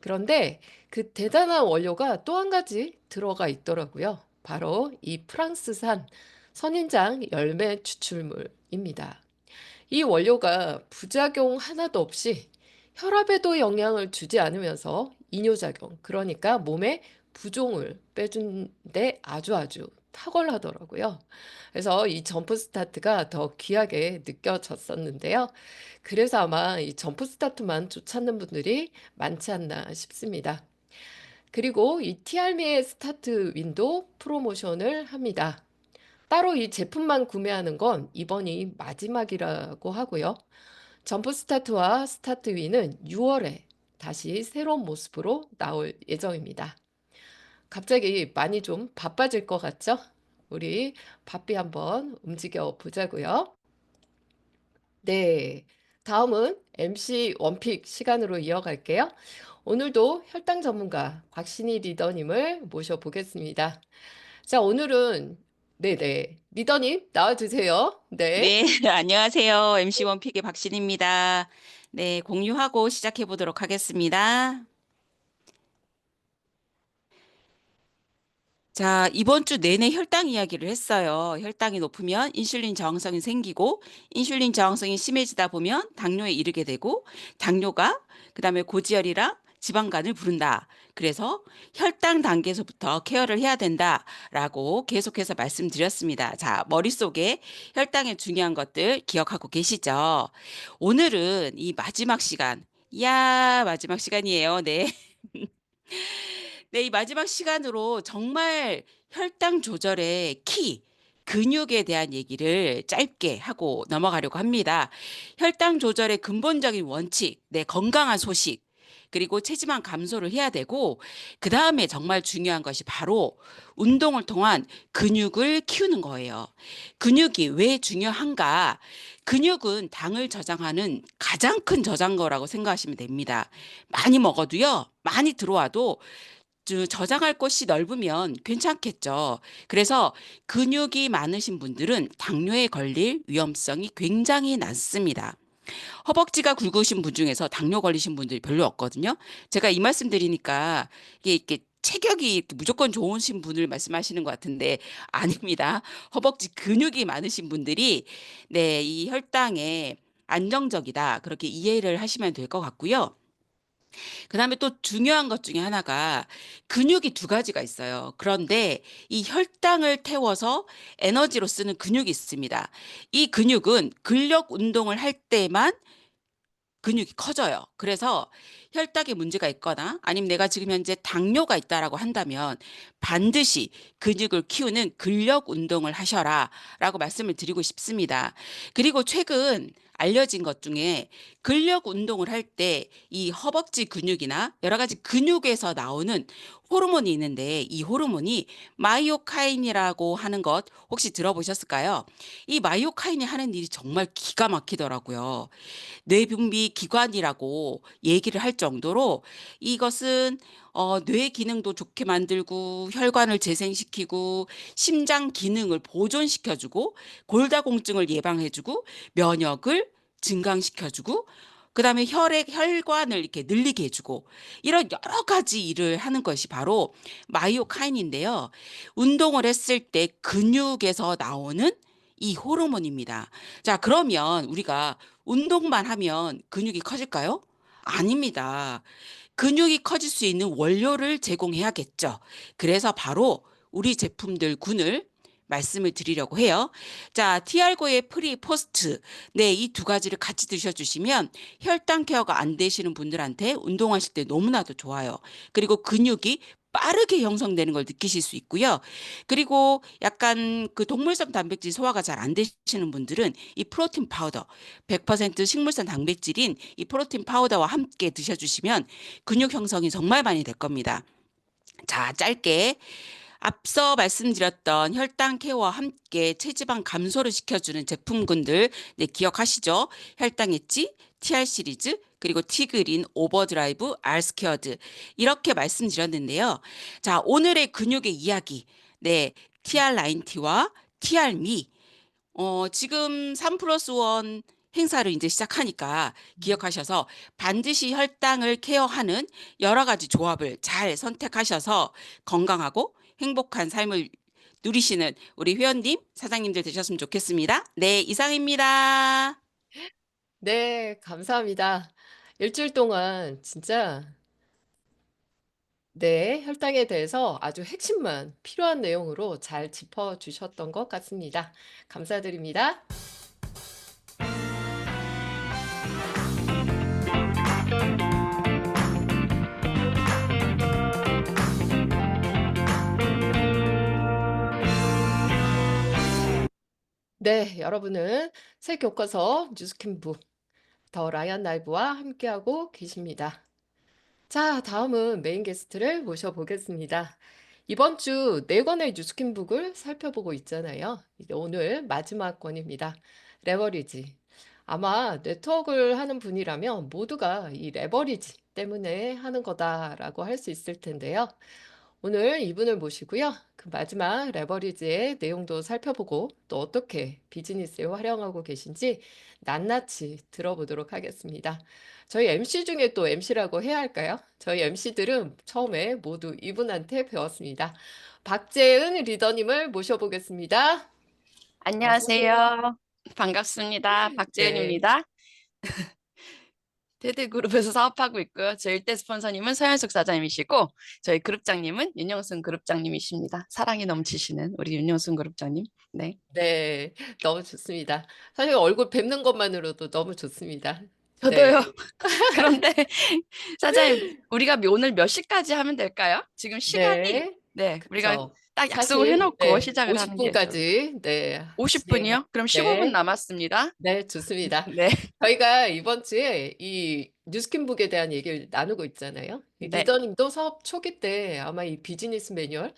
그런데 그 대단한 원료가 또 한 가지 들어가 있더라고요. 바로 이 프랑스산 선인장 열매 추출물입니다. 이 원료가 부작용 하나도 없이 혈압에도 영향을 주지 않으면서 이뇨작용, 그러니까 몸에 부종을 빼준데 아주 탁월하더라고요. 그래서 이 점프 스타트가 더 귀하게 느껴졌었는데요. 그래서 아마 이 점프 스타트만 쫓았는 분들이 많지 않나 싶습니다. 그리고 이 티알미의 스타트 윈도 프로모션을 합니다. 따로 이 제품만 구매하는 건 이번이 마지막이라고 하고요. 점프 스타트와 스타트 위는 6월에 다시 새로운 모습으로 나올 예정입니다. 갑자기 많이 좀 바빠질 것 같죠? 우리 바삐 한번 움직여 보자고요. 네, 다음은 MC 원픽 시간으로 이어갈게요. 오늘도 혈당 전문가 곽신희 리더님을 모셔보겠습니다. 자, 오늘은 네네 리더님 나와주세요. 네. 네, 안녕하세요. MC 원픽의 박신입니다. 네, 공유하고 시작해 보도록 하겠습니다. 자, 이번 주 내내 혈당 이야기를 했어요. 혈당이 높으면 인슐린 저항성이 생기고, 인슐린 저항성이 심해지다 보면 당뇨에 이르게 되고, 당뇨가 그다음에 고지혈이랑 지방간을 부른다. 그래서 혈당 단계에서부터 케어를 해야 된다라고 계속해서 말씀드렸습니다. 자, 머릿속에 혈당의 중요한 것들 기억하고 계시죠? 오늘은 이 마지막 시간, 마지막 시간이에요. 네. 네, 이 마지막 시간으로 정말 혈당 조절의 키, 근육에 대한 얘기를 짧게 하고 넘어가려고 합니다. 혈당 조절의 근본적인 원칙, 네, 건강한 소식, 그리고 체지방 감소를 해야 되고, 그 다음에 정말 중요한 것이 바로 운동을 통한 근육을 키우는 거예요. 근육이 왜 중요한가? 근육은 당을 저장하는 가장 큰 저장고라고 생각하시면 됩니다. 많이 먹어도요, 많이 들어와도 저장할 곳이 넓으면 괜찮겠죠. 그래서 근육이 많으신 분들은 당뇨에 걸릴 위험성이 굉장히 낮습니다. 허벅지가 굵으신 분 중에서 당뇨 걸리신 분들이 별로 없거든요. 제가 이 말씀 드리니까 이게 체격이 이렇게 무조건 좋으신 분을 말씀하시는 것 같은데 아닙니다. 허벅지 근육이 많으신 분들이 네, 이 혈당에 안정적이다. 그렇게 이해를 하시면 될 것 같고요. 그다음에 또 중요한 것 중에 하나가 근육이 두 가지가 있어요. 그런데 이 혈당을 태워서 에너지로 쓰는 근육이 있습니다. 이 근육은 근력 운동을 할 때만 근육이 커져요. 그래서 혈당에 문제가 있거나 아니면 내가 지금 현재 당뇨가 있다라고 한다면 반드시 근육을 키우는 근력 운동을 하셔라라고 말씀을 드리고 싶습니다. 그리고 최근 알려진 것 중에 근력 운동을 할 때 이 허벅지 근육이나 여러 가지 근육에서 나오는 호르몬이 있는데 이 호르몬이 마이오카인이라고 하는 것 혹시 들어보셨을까요? 이 마이오카인이 하는 일이 정말 기가 막히더라고요. 뇌분비 기관이라고 얘기를 할 정도로 이것은 뇌 기능도 좋게 만들고 혈관을 재생시키고 심장 기능을 보존시켜주고 골다공증을 예방해주고 면역을 증강시켜주고 그다음에 혈관을 이렇게 늘리게 해주고 이런 여러 가지 일을 하는 것이 바로 마이오카인인데요. 운동을 했을 때 근육에서 나오는 이 호르몬입니다. 자, 그러면 우리가 운동만 하면 근육이 커질까요? 아닙니다. 근육이 커질 수 있는 원료를 제공해야겠죠. 그래서 바로 우리 제품들 군을 말씀을 드리려고 해요. 자, 티알고의 프리 포스트. 네, 이 두 가지를 같이 드셔주시면 혈당 케어가 안 되시는 분들한테 운동하실 때 너무나도 좋아요. 그리고 근육이 빠르게 형성되는 걸 느끼실 수 있고요. 그리고 약간 그 동물성 단백질 소화가 잘 안 되시는 분들은 이 프로틴 파우더, 100% 식물성 단백질인 이 프로틴 파우더와 함께 드셔주시면 근육 형성이 정말 많이 될 겁니다. 자, 짧게 앞서 말씀드렸던 혈당 케어와 함께 체지방 감소를 시켜주는 제품군들 네, 기억하시죠? 혈당 엣지, TR 시리즈, 그리고 티그린, 오버드라이브, 알스퀘어드 이렇게 말씀드렸는데요. 자, 오늘의 근육의 이야기. 네, TR90와 TR미. 지금 3+1 행사를 이제 시작하니까 기억하셔서 반드시 혈당을 케어하는 여러 가지 조합을 잘 선택하셔서 건강하고 행복한 삶을 누리시는 우리 회원님, 사장님들 되셨으면 좋겠습니다. 네, 이상입니다. 네, 감사합니다. 일주일 동안 진짜 네, 혈당에 대해서 아주 핵심만 필요한 내용으로 잘 짚어주셨던 것 같습니다. 감사드립니다. 네, 여러분은 새 교과서 뉴스캠프 더 라이언 라이브와 함께하고 계십니다. 자, 다음은 메인 게스트를 모셔보겠습니다. 이번 주 네 권의 뉴스킨북을 살펴보고 있잖아요. 이제 오늘 마지막 권입니다. 레버리지. 아마 네트워크를 하는 분이라면 모두가 이 레버리지 때문에 하는 거다라고 할 수 있을 텐데요. 오늘 이분을 모시고요. 그 마지막 레버리지의 내용도 살펴보고 또 어떻게 비즈니스에 활용하고 계신지 낱낱이 들어보도록 하겠습니다. 저희 MC 중에 또 MC라고 해야 할까요? 저희 MC들은 처음에 모두 이분한테 배웠습니다. 박재은 리더님을 모셔보겠습니다. 안녕하세요. 반갑습니다. 네. 박재은입니다. 테드그룹에서 사업하고 있고요. 저희 일대 스폰서님은 서현숙 사장님이시고 저희 그룹장님은 윤영순 그룹장님이십니다. 사랑이 넘치시는 우리 윤영순 그룹장님. 네. 네, 너무 좋습니다. 사실 얼굴 뵙는 것만으로도 너무 좋습니다. 저도요. 네. 그런데 사장님, 우리가 오늘 몇 시까지 하면 될까요? 지금 시간이 네, 우리가 그쵸. 딱 약속을 사실, 해놓고 네, 시작을 하는 게 50분까지, 네, 50분이요? 그럼 15분 네, 남았습니다. 네, 좋습니다. 네. 저희가 이번 주에 이 뉴스킨북에 대한 얘기를 나누고 있잖아요. 이 네. 리더님도 사업 초기 때 아마 이 비즈니스 매뉴얼,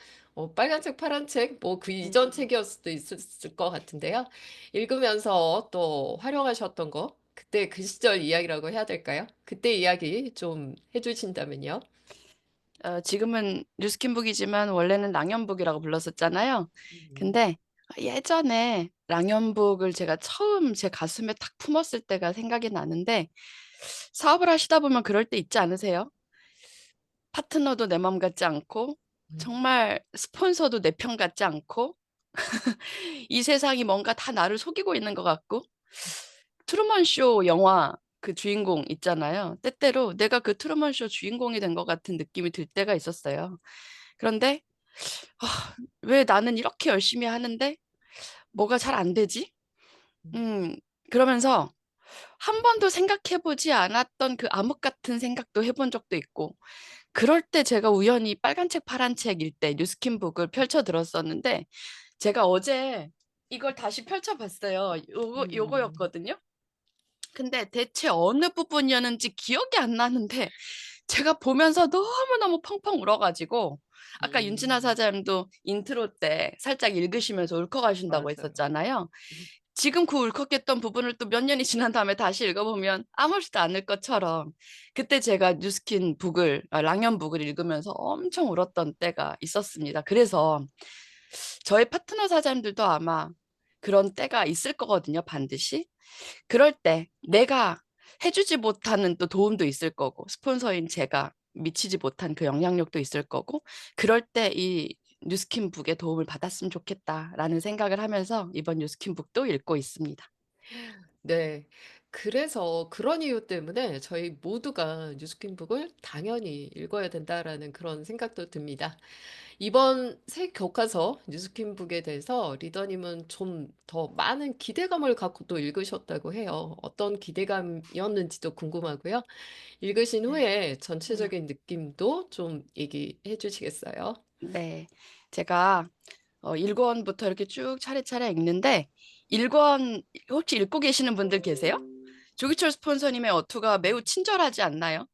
빨간 책, 파란 책, 뭐 그 이전 책이었을 수도 있을 것 같은데요. 읽으면서 또 활용하셨던 거, 그때 그 시절 이야기라고 해야 될까요? 그때 이야기 좀 해주신다면요. 지금은 뉴스킨북이지만 원래는 랑연북이라고 불렀었잖아요. 음. 근데 예전에 랑연북을 제가 처음 제 가슴에 탁 품었을 때가 생각이 나는데 사업을 하시다 보면 그럴 때 있지 않으세요? 파트너도 내 맘 같지 않고 정말 스폰서도 내 편 같지 않고 이 세상이 뭔가 다 나를 속이고 있는 것 같고 트루먼 쇼 영화 그 주인공 있잖아요. 때때로 내가 그 트루먼 쇼 주인공이 된 것 같은 느낌이 들 때가 있었어요. 그런데 왜 나는 이렇게 열심히 하는데 뭐가 잘 안 되지? 음, 그러면서 한 번도 생각해 보지 않았던 그 암흑 같은 생각도 해본 적도 있고, 그럴 때 제가 우연히 빨간 책, 파란 책일 때 뉴스킨북을 펼쳐 들었었는데, 제가 어제 이걸 다시 펼쳐 봤어요. 요거였거든요. 근데 대체 어느 부분이었는지 기억이 안 나는데 제가 보면서 너무너무 펑펑 울어가지고 아까 윤진아 사장님도 인트로 때 살짝 읽으시면서 울컥하신다고 맞아요. 했었잖아요. 지금 그 울컥했던 부분을 또 몇 년이 지난 다음에 다시 읽어보면 아무렇지도 않을 것처럼 그때 제가 뉴스킨 북을 랑연 북을 읽으면서 엄청 울었던 때가 있었습니다. 그래서 저희 파트너 사장님들도 아마 그런 때가 있을 거거든요, 반드시. 그럴 때 내가 해주지 못하는 또 도움도 있을 거고 스폰서인 제가 미치지 못한 그 영향력도 있을 거고 그럴 때 이 뉴스킨 북의 도움을 받았으면 좋겠다라는 생각을 하면서 이번 뉴스킨 북도 읽고 있습니다. 네. 그래서 그런 이유 때문에 저희 모두가 뉴스킨북을 당연히 읽어야 된다라는 그런 생각도 듭니다. 이번 새 교과서 뉴스킨북에 대해서 리더님은 좀 더 많은 기대감을 갖고 또 읽으셨다고 해요. 어떤 기대감이었는지도 궁금하고요. 읽으신 후에 전체적인 느낌도 좀 얘기해 주시겠어요? 네, 제가 1권부터 이렇게 쭉 차례차례 읽는데 1권 혹시 읽고 계시는 분들 계세요? 조기철 스폰서님의 어투가 매우 친절하지 않나요?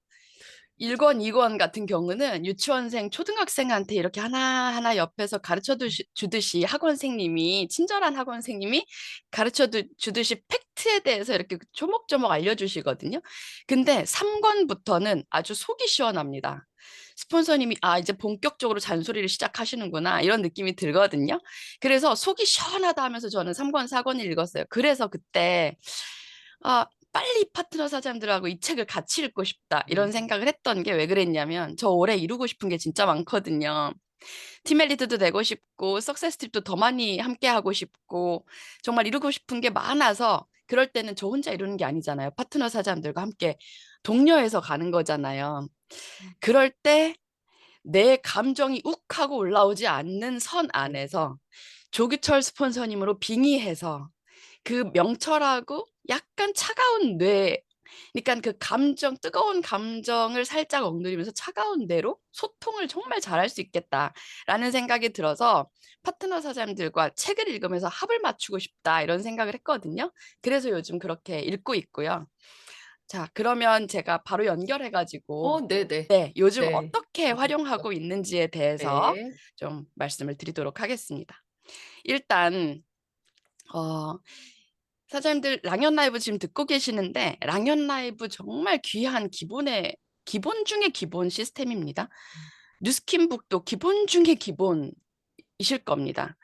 1권, 2권 같은 경우는 유치원생, 초등학생한테 이렇게 하나하나 옆에서 가르쳐 주듯이 학원생님이, 친절한 학원생님이 가르쳐 주듯이 팩트에 대해서 이렇게 조목조목 알려주시거든요. 근데 3권부터는 아주 속이 시원합니다. 스폰서님이 이제 본격적으로 잔소리를 시작하시는구나 이런 느낌이 들거든요. 그래서 속이 시원하다 하면서 저는 3권, 4권을 읽었어요. 그래서 그때 빨리 파트너 사장들하고 이 책을 같이 읽고 싶다 이런 생각을 했던 게 왜 그랬냐면 저 올해 이루고 싶은 게 진짜 많거든요. 팀 엘리트도 되고 싶고 석세스 팁도 더 많이 함께 하고 싶고 정말 이루고 싶은 게 많아서 그럴 때는 저 혼자 이루는 게 아니잖아요. 파트너 사장들과 함께 독려해서 가는 거잖아요. 그럴 때 내 감정이 욱 하고 올라오지 않는 선 안에서 조규철 스폰서님으로 빙의해서 그 명철하고 약간 차가운 뇌, 그러니까 그 감정, 뜨거운 감정을 살짝 억누르면서 차가운 뇌로 소통을 정말 잘할 수 있겠다라는 생각이 들어서 파트너 사장님들과 책을 읽으면서 합을 맞추고 싶다 이런 생각을 했거든요. 그래서 요즘 그렇게 읽고 있고요. 자, 그러면 제가 바로 연결해가지고 네네. 네, 요즘 네. 어떻게 활용하고 있는지에 대해서 네. 좀 말씀을 드리도록 하겠습니다. 일단 사장님들 랑연 라이브 지금 듣고 계시는데 랑연 라이브 정말 귀한 기본 중의 기본 시스템입니다. 뉴스킨북도 기본 중의 기본이실 겁니다.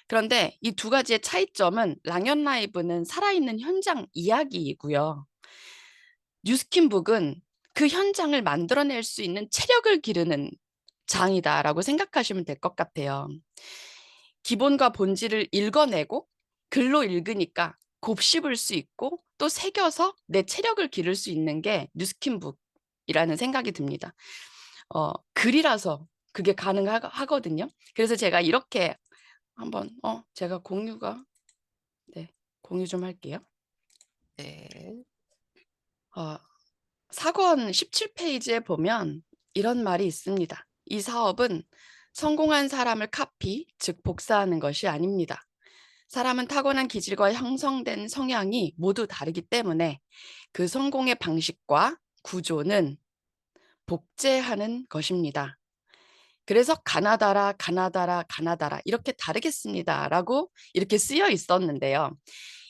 그런데 이 두 가지의 차이점은 랑연 라이브는 살아있는 현장 이야기이고요. 뉴스킨북은 그 현장을 만들어낼 수 있는 체력을 기르는 장이다라고 생각하시면 될 것 같아요. 기본과 본질을 읽어내고 글로 읽으니까 곱씹을 수 있고 또 새겨서 내 체력을 기를 수 있는 게 뉴스킨북이라는 생각이 듭니다. 글이라서 그게 가능하거든요. 그래서 제가 이렇게 한번 제가 공유 좀 할게요. 네. 사권 17페이지에 보면 이런 말이 있습니다. 이 사업은 성공한 사람을 카피, 즉 복사하는 것이 아닙니다. 사람은 타고난 기질과 형성된 성향이 모두 다르기 때문에 그 성공의 방식과 구조는 복제하는 것입니다. 그래서 가나다라 이렇게 다르겠습니다라고 이렇게 쓰여 있었는데요.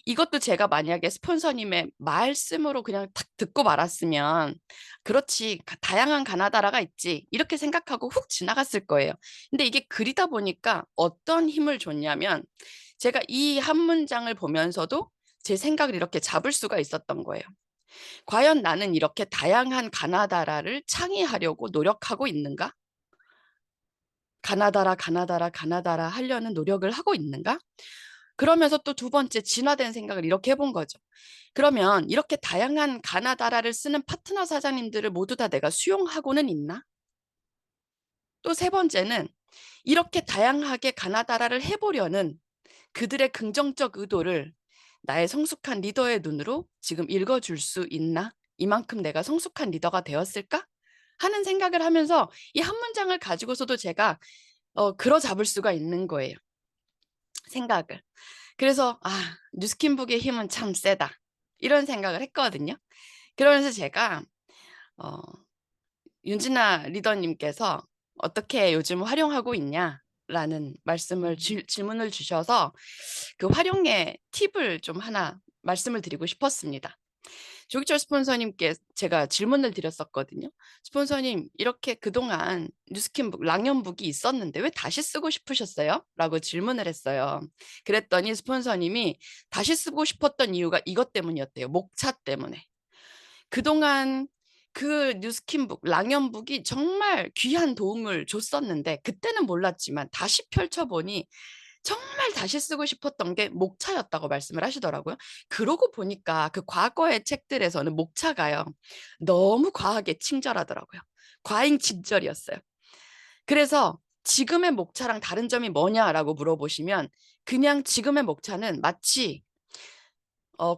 이것도 제가 만약에 스폰서님의 말씀으로 그냥 탁 듣고 말았으면 그렇지, 다양한 가나다라가 있지 이렇게 생각하고 훅 지나갔을 거예요. 근데 이게 글이다 보니까 어떤 힘을 줬냐면 제가 이 한 문장을 보면서도 제 생각을 이렇게 잡을 수가 있었던 거예요. 과연 나는 이렇게 다양한 가나다라를 창의하려고 노력하고 있는가? 가나다라 하려는 노력을 하고 있는가? 그러면서 또 두 번째 진화된 생각을 이렇게 해본 거죠. 그러면 이렇게 다양한 가나다라를 쓰는 파트너 사장님들을 모두 다 내가 수용하고는 있나? 또 세 번째는 이렇게 다양하게 가나다라를 해보려는 그들의 긍정적 의도를 나의 성숙한 리더의 눈으로 지금 읽어줄 수 있나? 이만큼 내가 성숙한 리더가 되었을까? 하는 생각을 하면서 이 한 문장을 가지고서도 제가 글어 잡을 수가 있는 거예요. 생각을. 그래서 뉴스킨북의 힘은 참 세다. 이런 생각을 했거든요. 그러면서 제가 윤진아 리더님께서 어떻게 요즘 활용하고 있냐라는 질문을 주셔서 그 활용의 팁을 좀 하나 말씀을 드리고 싶었습니다. 조기철 스폰서님께 제가 질문을 드렸었거든요. 스폰서님, 이렇게 그동안 뉴스킨북, 랑연북이 있었는데 왜 다시 쓰고 싶으셨어요? 라고 질문을 했어요. 그랬더니 스폰서님이 다시 쓰고 싶었던 이유가 이것 때문이었대요. 목차 때문에. 그동안 그 뉴스킨북, 랑연북이 정말 귀한 도움을 줬었는데 그때는 몰랐지만 다시 펼쳐보니 정말 다시 쓰고 싶었던 게 목차였다고 말씀을 하시더라고요. 그러고 보니까 그 과거의 책들에서는 목차가요, 너무 과하게 친절하더라고요. 과잉 친절이었어요. 그래서 지금의 목차랑 다른 점이 뭐냐라고 물어보시면 그냥 지금의 목차는 마치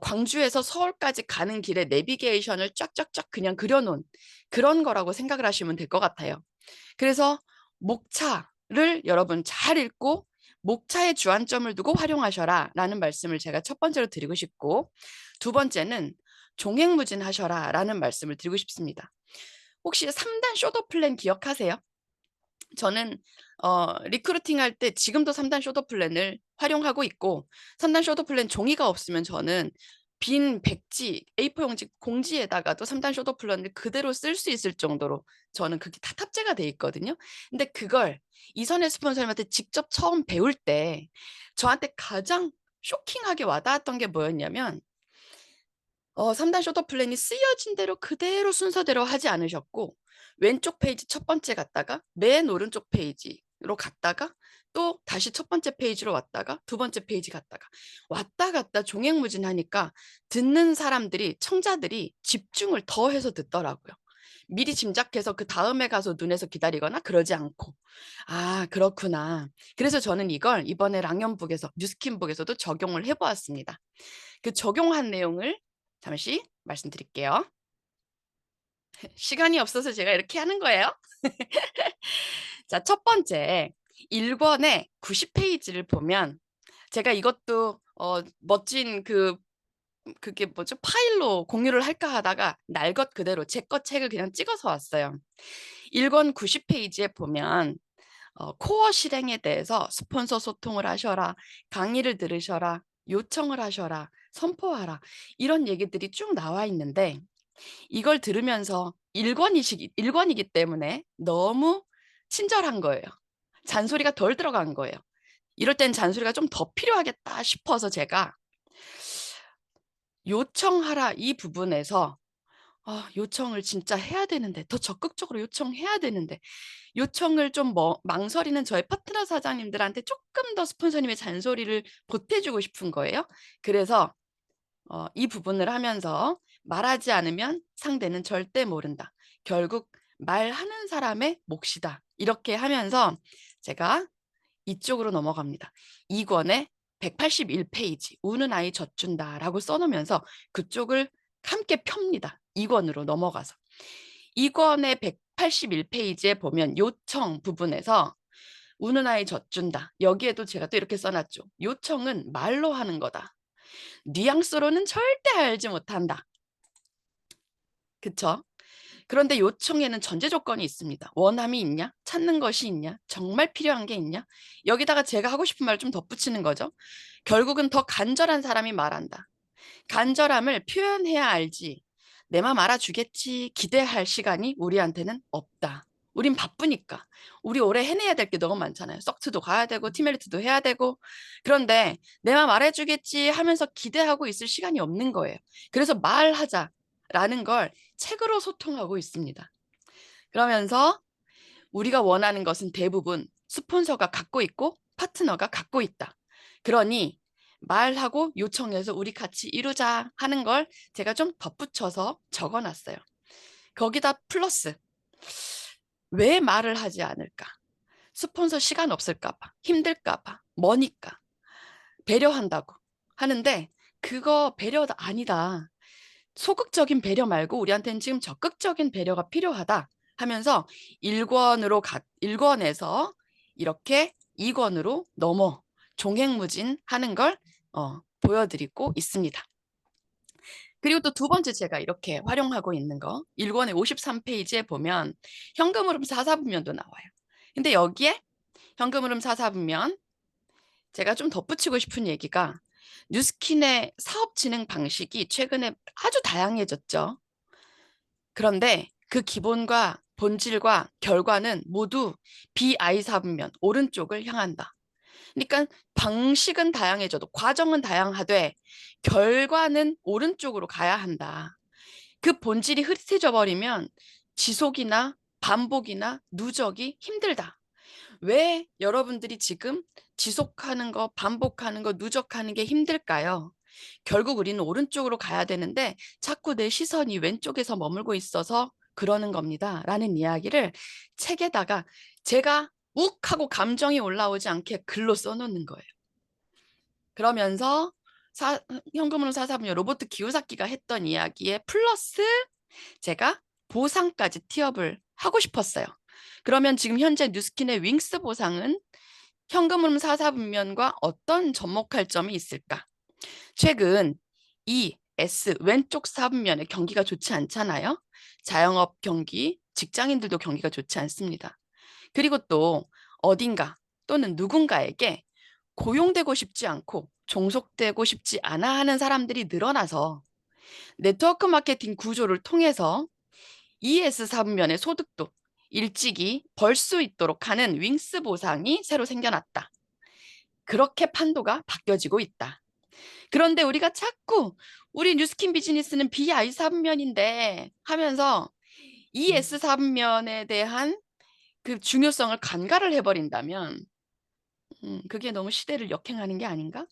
광주에서 서울까지 가는 길에 내비게이션을 쫙쫙쫙 그냥 그려놓은 그런 거라고 생각을 하시면 될 것 같아요. 그래서 목차를 여러분 잘 읽고 목차에 주안점을 두고 활용하셔라 라는 말씀을 제가 첫 번째로 드리고 싶고, 두 번째는 종횡무진하셔라 라는 말씀을 드리고 싶습니다. 혹시 3단 쇼더 플랜 기억하세요? 저는 리크루팅 할 때 지금도 3단 쇼더 플랜을 활용하고 있고, 3단 쇼더 플랜 종이가 없으면 저는 빈 백지, A4 용지 공지에다가도 3단 쇼더 플랜을 그대로 쓸 수 있을 정도로 저는 그게 다 탑재가 돼 있거든요. 근데 그걸 이선혜 스폰서님한테 직접 처음 배울 때 저한테 가장 쇼킹하게 와닿았던 게 뭐였냐면 3단 쇼더 플랜이 쓰여진 대로 그대로 순서대로 하지 않으셨고, 왼쪽 페이지 첫 번째 갔다가 맨 오른쪽 페이지로 갔다가 또 다시 첫 번째 페이지로 왔다가 두 번째 페이지 갔다가 왔다 갔다 종횡무진하니까 듣는 사람들이, 청자들이 집중을 더 해서 듣더라고요. 미리 짐작해서 그 다음에 가서 눈에서 기다리거나 그러지 않고. 그렇구나. 그래서 저는 이걸 이번에 랑연북에서, 뉴스킨북에서도 적용을 해보았습니다. 그 적용한 내용을 잠시 말씀드릴게요. 시간이 없어서 제가 이렇게 하는 거예요. 자, 첫 번째 1권의 90페이지를 보면 제가 이것도 멋진 그 그게 뭐죠? 파일로 공유를 할까 하다가 날 것 그대로 제 것 책을 그냥 찍어서 왔어요. 1권 90페이지에 보면 코어 실행에 대해서 스폰서 소통을 하셔라, 강의를 들으셔라, 요청을 하셔라, 선포하라 이런 얘기들이 쭉 나와 있는데 이걸 들으면서 1권이기 때문에 너무 친절한 거예요. 잔소리가 덜 들어간 거예요. 이럴 땐 잔소리가 좀 더 필요하겠다 싶어서 제가 요청하라 이 부분에서 요청을 진짜 해야 되는데 더 적극적으로 요청해야 되는데 요청을 좀 망설이는 저의 파트너 사장님들한테 조금 더 스폰서님의 잔소리를 보태주고 싶은 거예요. 그래서 이 부분을 하면서 말하지 않으면 상대는 절대 모른다. 결국 말하는 사람의 몫이다. 이렇게 하면서 제가 이쪽으로 넘어갑니다. 2권의 181페이지 우는 아이 젖준다라고 써놓으면서 그쪽을 함께 펴니다. 2권으로 넘어가서. 2권의 181페이지에 보면 요청 부분에서 우는 아이 젖준다. 여기에도 제가 또 이렇게 써놨죠. 요청은 말로 하는 거다. 뉘앙스로는 절대 알지 못한다. 그쵸? 그런데 요청에는 전제 조건이 있습니다. 원함이 있냐? 찾는 것이 있냐? 정말 필요한 게 있냐? 여기다가 제가 하고 싶은 말을 좀 덧붙이는 거죠. 결국은 더 간절한 사람이 말한다. 간절함을 표현해야 알지. 내 맘 알아주겠지 기대할 시간이 우리한테는 없다. 우린 바쁘니까. 우리 올해 해내야 될 게 너무 많잖아요. 석트도 가야 되고 티메리트도 해야 되고. 그런데 내 맘 알아주겠지 하면서 기대하고 있을 시간이 없는 거예요. 그래서 말하자라는 걸 책으로 소통하고 있습니다. 그러면서 우리가 원하는 것은 대부분 스폰서가 갖고 있고 파트너가 갖고 있다. 그러니 말하고 요청해서 우리 같이 이루자 하는 걸 제가 좀 덧붙여서 적어놨어요. 거기다 플러스 왜 말을 하지 않을까? 스폰서 시간 없을까 봐, 힘들까 봐, 뭐니까 배려한다고 하는데 그거 배려가 아니다. 소극적인 배려 말고 우리한테는 지금 적극적인 배려가 필요하다 하면서 1권에서 이렇게 2권으로 넘어 종횡무진하는 걸 보여드리고 있습니다. 그리고 또 두 번째 제가 이렇게 활용하고 있는 거 1권의 53페이지에 보면 현금흐름 4사분면도 나와요. 근데 여기에 현금흐름 4사분면 제가 좀 덧붙이고 싶은 얘기가 뉴스킨의 사업 진행 방식이 최근에 아주 다양해졌죠. 그런데 그 기본과 본질과 결과는 모두 BI4분면 오른쪽을 향한다. 그러니까 방식은 다양해져도 과정은 다양하되 결과는 오른쪽으로 가야 한다. 그 본질이 흐릿해져 버리면 지속이나 반복이나 누적이 힘들다. 왜 여러분들이 지금 지속하는 거, 반복하는 거, 누적하는 게 힘들까요? 결국 우리는 오른쪽으로 가야 되는데 자꾸 내 시선이 왼쪽에서 머물고 있어서 그러는 겁니다. 라는 이야기를 책에다가 제가 욱 하고 감정이 올라오지 않게 글로 써놓는 거예요. 그러면서 현금흐름 4사분면 로버트 기요사키가 했던 이야기에 플러스 제가 보상까지 티업을 하고 싶었어요. 그러면 지금 현재 뉴스킨의 윙스 보상은 현금흐름 4사분면과 어떤 접목할 점이 있을까? 최근 S 왼쪽 4분면의 경기가 좋지 않잖아요. 자영업 경기, 직장인들도 경기가 좋지 않습니다. 그리고 또 어딘가 또는 누군가에게 고용되고 싶지 않고 종속되고 싶지 않아 하는 사람들이 늘어나서 네트워크 마케팅 구조를 통해서 ES4분면의 소득도 일찍이 벌 수 있도록 하는 윙스 보상이 새로 생겨났다. 그렇게 판도가 바뀌어지고 있다. 그런데 우리가 자꾸 우리 뉴스킨 비즈니스는 BI4분면인데 하면서 ES4분면에 대한 그 중요성을 간과를 해버린다면 그게 너무 시대를 역행하는 게 아닌가?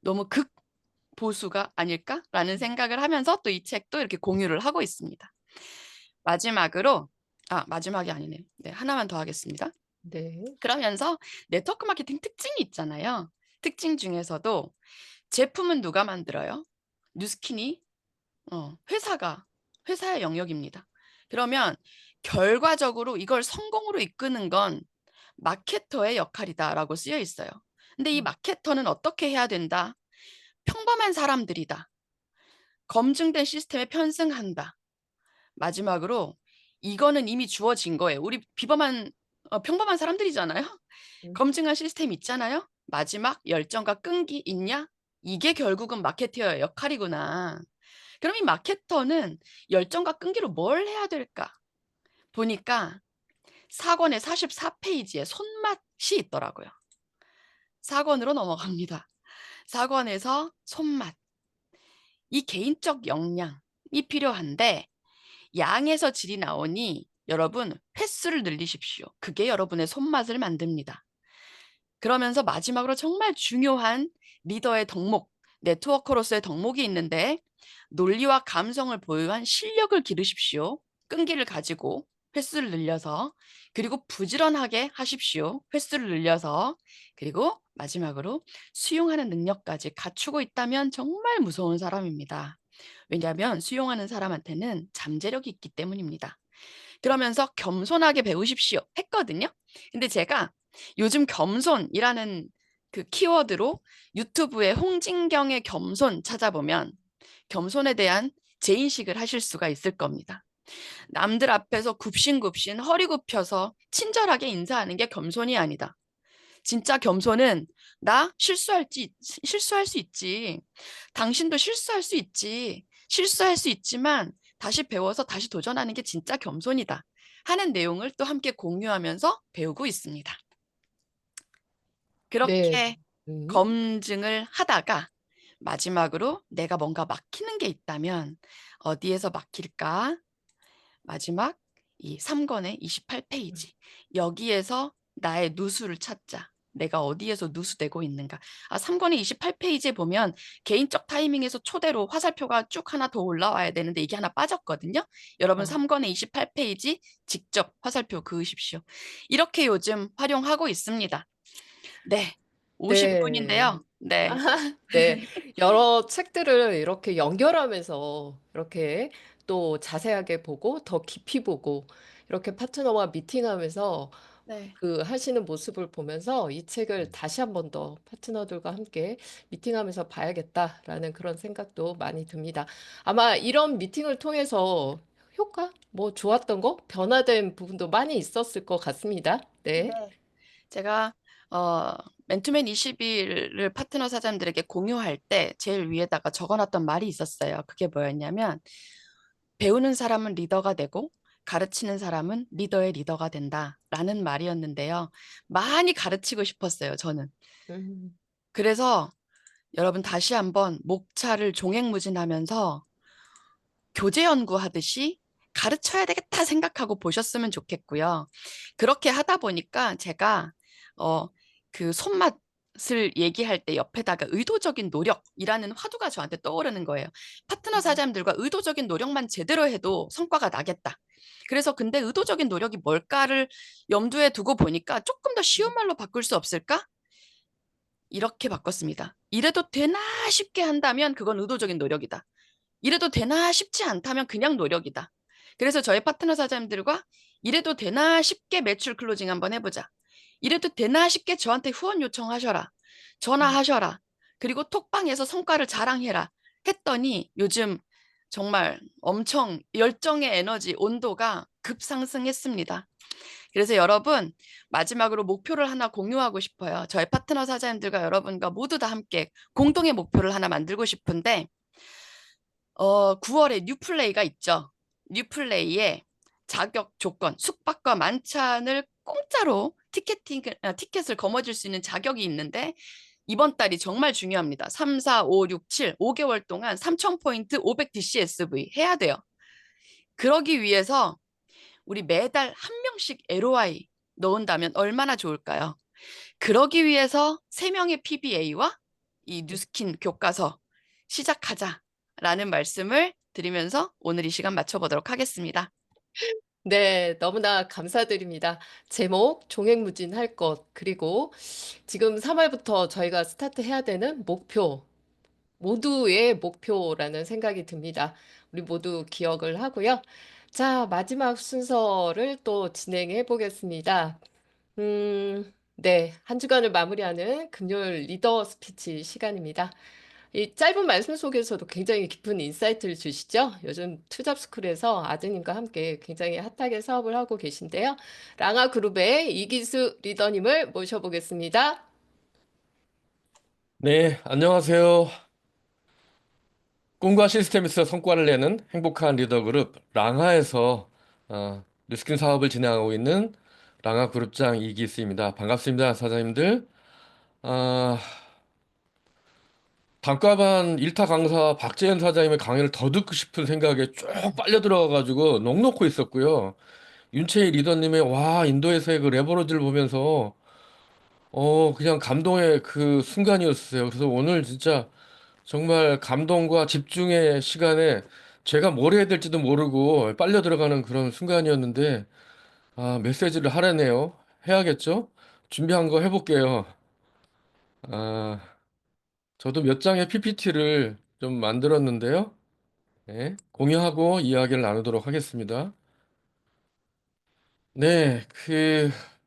너무 극보수가 아닐까라는 생각을 하면서 또 이 책도 이렇게 공유를 하고 있습니다. 마지막으로 마지막이 아니네요. 네, 하나만 더 하겠습니다. 네. 그러면서 네트워크 마케팅 특징이 있잖아요. 특징 중에서도 제품은 누가 만들어요? 뉴스킨이 회사의 영역입니다. 그러면 결과적으로 이걸 성공으로 이끄는 건 마케터의 역할이다라고 쓰여 있어요. 근데 이 마케터는 어떻게 해야 된다? 평범한 사람들이다. 검증된 시스템에 편승한다. 마지막으로 이거는 이미 주어진 거예요. 우리 평범한 사람들이잖아요. 검증한 시스템 있잖아요. 마지막 열정과 끈기 있냐? 이게 결국은 마케터의 역할이구나. 그럼 이 마케터는 열정과 끈기로 뭘 해야 될까? 보니까 4권의 44페이지에 손맛이 있더라고요. 4권으로 넘어갑니다. 4권에서 손맛. 이 개인적 역량이 필요한데 양에서 질이 나오니 여러분 횟수를 늘리십시오. 그게 여러분의 손맛을 만듭니다. 그러면서 마지막으로 정말 중요한 리더의 덕목, 네트워커로서의 덕목이 있는데 논리와 감성을 보유한 실력을 기르십시오. 끈기를 가지고 횟수를 늘려서 그리고 부지런하게 하십시오. 횟수를 늘려서 그리고 마지막으로 수용하는 능력까지 갖추고 있다면 정말 무서운 사람입니다. 왜냐하면 수용하는 사람한테는 잠재력이 있기 때문입니다. 그러면서 겸손하게 배우십시오 했거든요. 근데 제가 요즘 겸손이라는 그 키워드로 유튜브에 홍진경의 겸손 찾아보면 겸손에 대한 재인식을 하실 수가 있을 겁니다. 남들 앞에서 굽신굽신 허리 굽혀서 친절하게 인사하는 게 겸손이 아니다. 진짜 겸손은 나 실수할 수 있지. 당신도 실수할 수 있지. 실수할 수 있지만 다시 배워서 다시 도전하는 게 진짜 겸손이다. 하는 내용을 또 함께 공유하면서 배우고 있습니다. 네. 그렇게 검증을 하다가 마지막으로 내가 뭔가 막히는 게 있다면 어디에서 막힐까? 마지막 이 3권의 28페이지. 여기에서 나의 누수를 찾자. 내가 어디에서 누수되고 있는가. 3권의 28페이지에 보면 개인적 타이밍에서 초대로 화살표가 쭉 하나 더 올라와야 되는데 이게 하나 빠졌거든요. 여러분 3권의 28페이지 직접 화살표 그으십시오. 이렇게 요즘 활용하고 있습니다. 네. 50분인데요. 네. 네. 여러 책들을 이렇게 연결하면서 이렇게 또 자세하게 보고 더 깊이 보고 이렇게 파트너와 미팅하면서 네. 그 하시는 모습을 보면서 이 책을 다시 한 번 더 파트너들과 함께 미팅하면서 봐야겠다라는 그런 생각도 많이 듭니다. 아마 이런 미팅을 통해서 효과, 뭐 좋았던 거, 변화된 부분도 많이 있었을 것 같습니다. 네. 제가 맨투맨 20일을 파트너 사장들에게 공유할 때 제일 위에다가 적어놨던 말이 있었어요. 그게 뭐였냐면 배우는 사람은 리더가 되고 가르치는 사람은 리더의 리더가 된다라는 말이었는데요. 많이 가르치고 싶었어요, 저는. 음. 그래서 여러분 다시 한번 목차를 종횡무진하면서 교재 연구하듯이 가르쳐야 되겠다 생각하고 보셨으면 좋겠고요. 그렇게 하다 보니까 제가 그 손맛을 얘기할 때 옆에다가 의도적인 노력이라는 화두가 저한테 떠오르는 거예요. 파트너 사장님들과 의도적인 노력만 제대로 해도 성과가 나겠다. 그래서 근데 의도적인 노력이 뭘까를 염두에 두고 보니까 조금 더 쉬운 말로 바꿀 수 없을까? 이렇게 바꿨습니다. 이래도 되나 싶게 한다면 그건 의도적인 노력이다. 이래도 되나 싶지 않다면 그냥 노력이다. 그래서 저희 파트너 사장님들과 이래도 되나 싶게 매출 클로징 한번 해보자. 이래도 되나 싶게 저한테 후원 요청하셔라. 전화하셔라. 그리고 톡방에서 성과를 자랑해라. 했더니 요즘 정말 엄청 열정의 에너지, 온도가 급상승했습니다. 그래서 여러분 마지막으로 목표를 하나 공유하고 싶어요. 저희 파트너 사장님들과 여러분과 모두 다 함께 공동의 목표를 하나 만들고 싶은데 9월에 뉴플레이가 있죠. 뉴플레이에 자격 조건, 숙박과 만찬을 공짜로 티켓을 거머쥘 수 있는 자격이 있는데 이번 달이 정말 중요합니다. 3, 4, 5, 6, 7, 5개월 동안 3,000포인트 500DCSV 해야 돼요. 그러기 위해서 우리 매달 한 명씩 LOI 넣은다면 얼마나 좋을까요? 그러기 위해서 3명의 PBA와 이 뉴스킨 교과서 시작하자라는 말씀을 드리면서 오늘 이 시간 마쳐보도록 하겠습니다. 네, 너무나 감사드립니다. 제목, 종횡무진할 것, 그리고 지금 3월부터 저희가 스타트해야 되는 목표, 모두의 목표라는 생각이 듭니다. 우리 모두 기억을 하고요. 자, 마지막 순서를 또 진행해 보겠습니다. 네, 한 주간을 마무리하는 금요일 리더 스피치 시간입니다. 이 짧은 말씀 속에서도 굉장히 깊은 인사이트를 주시죠? 요즘 투잡스쿨에서 아드님과 함께 굉장히 핫하게 사업을 하고 계신데요. 랑아 그룹의 이기수 리더님을 모셔보겠습니다. 네, 안녕하세요. 꿈과 시스템에서 성과를 내는 행복한 리더 그룹 랑하에서 뉴스킨 사업을 진행하고 있는 랑하 그룹장 이기수입니다. 반갑습니다, 사장님들. 아, 단과반 1타 강사 박재현 사장님의 강의를 더 듣고 싶은 생각에 쭉 빨려 들어가가지고 넋 놓고 있었고요. 윤채희 리더님의 와, 인도에서의 그 레버러지를 보면서 그냥 감동의 그 순간이었어요. 그래서 오늘 진짜 정말 감동과 집중의 시간에 제가 뭘 해야 될지도 모르고 빨려 들어가는 그런 순간이었는데, 메시지를 하라네요. 해야겠죠? 준비한 거 해볼게요. 아, 저도 몇 장의 PPT를 좀 만들었는데요. 네, 공유하고 이야기를 나누도록 하겠습니다. 네,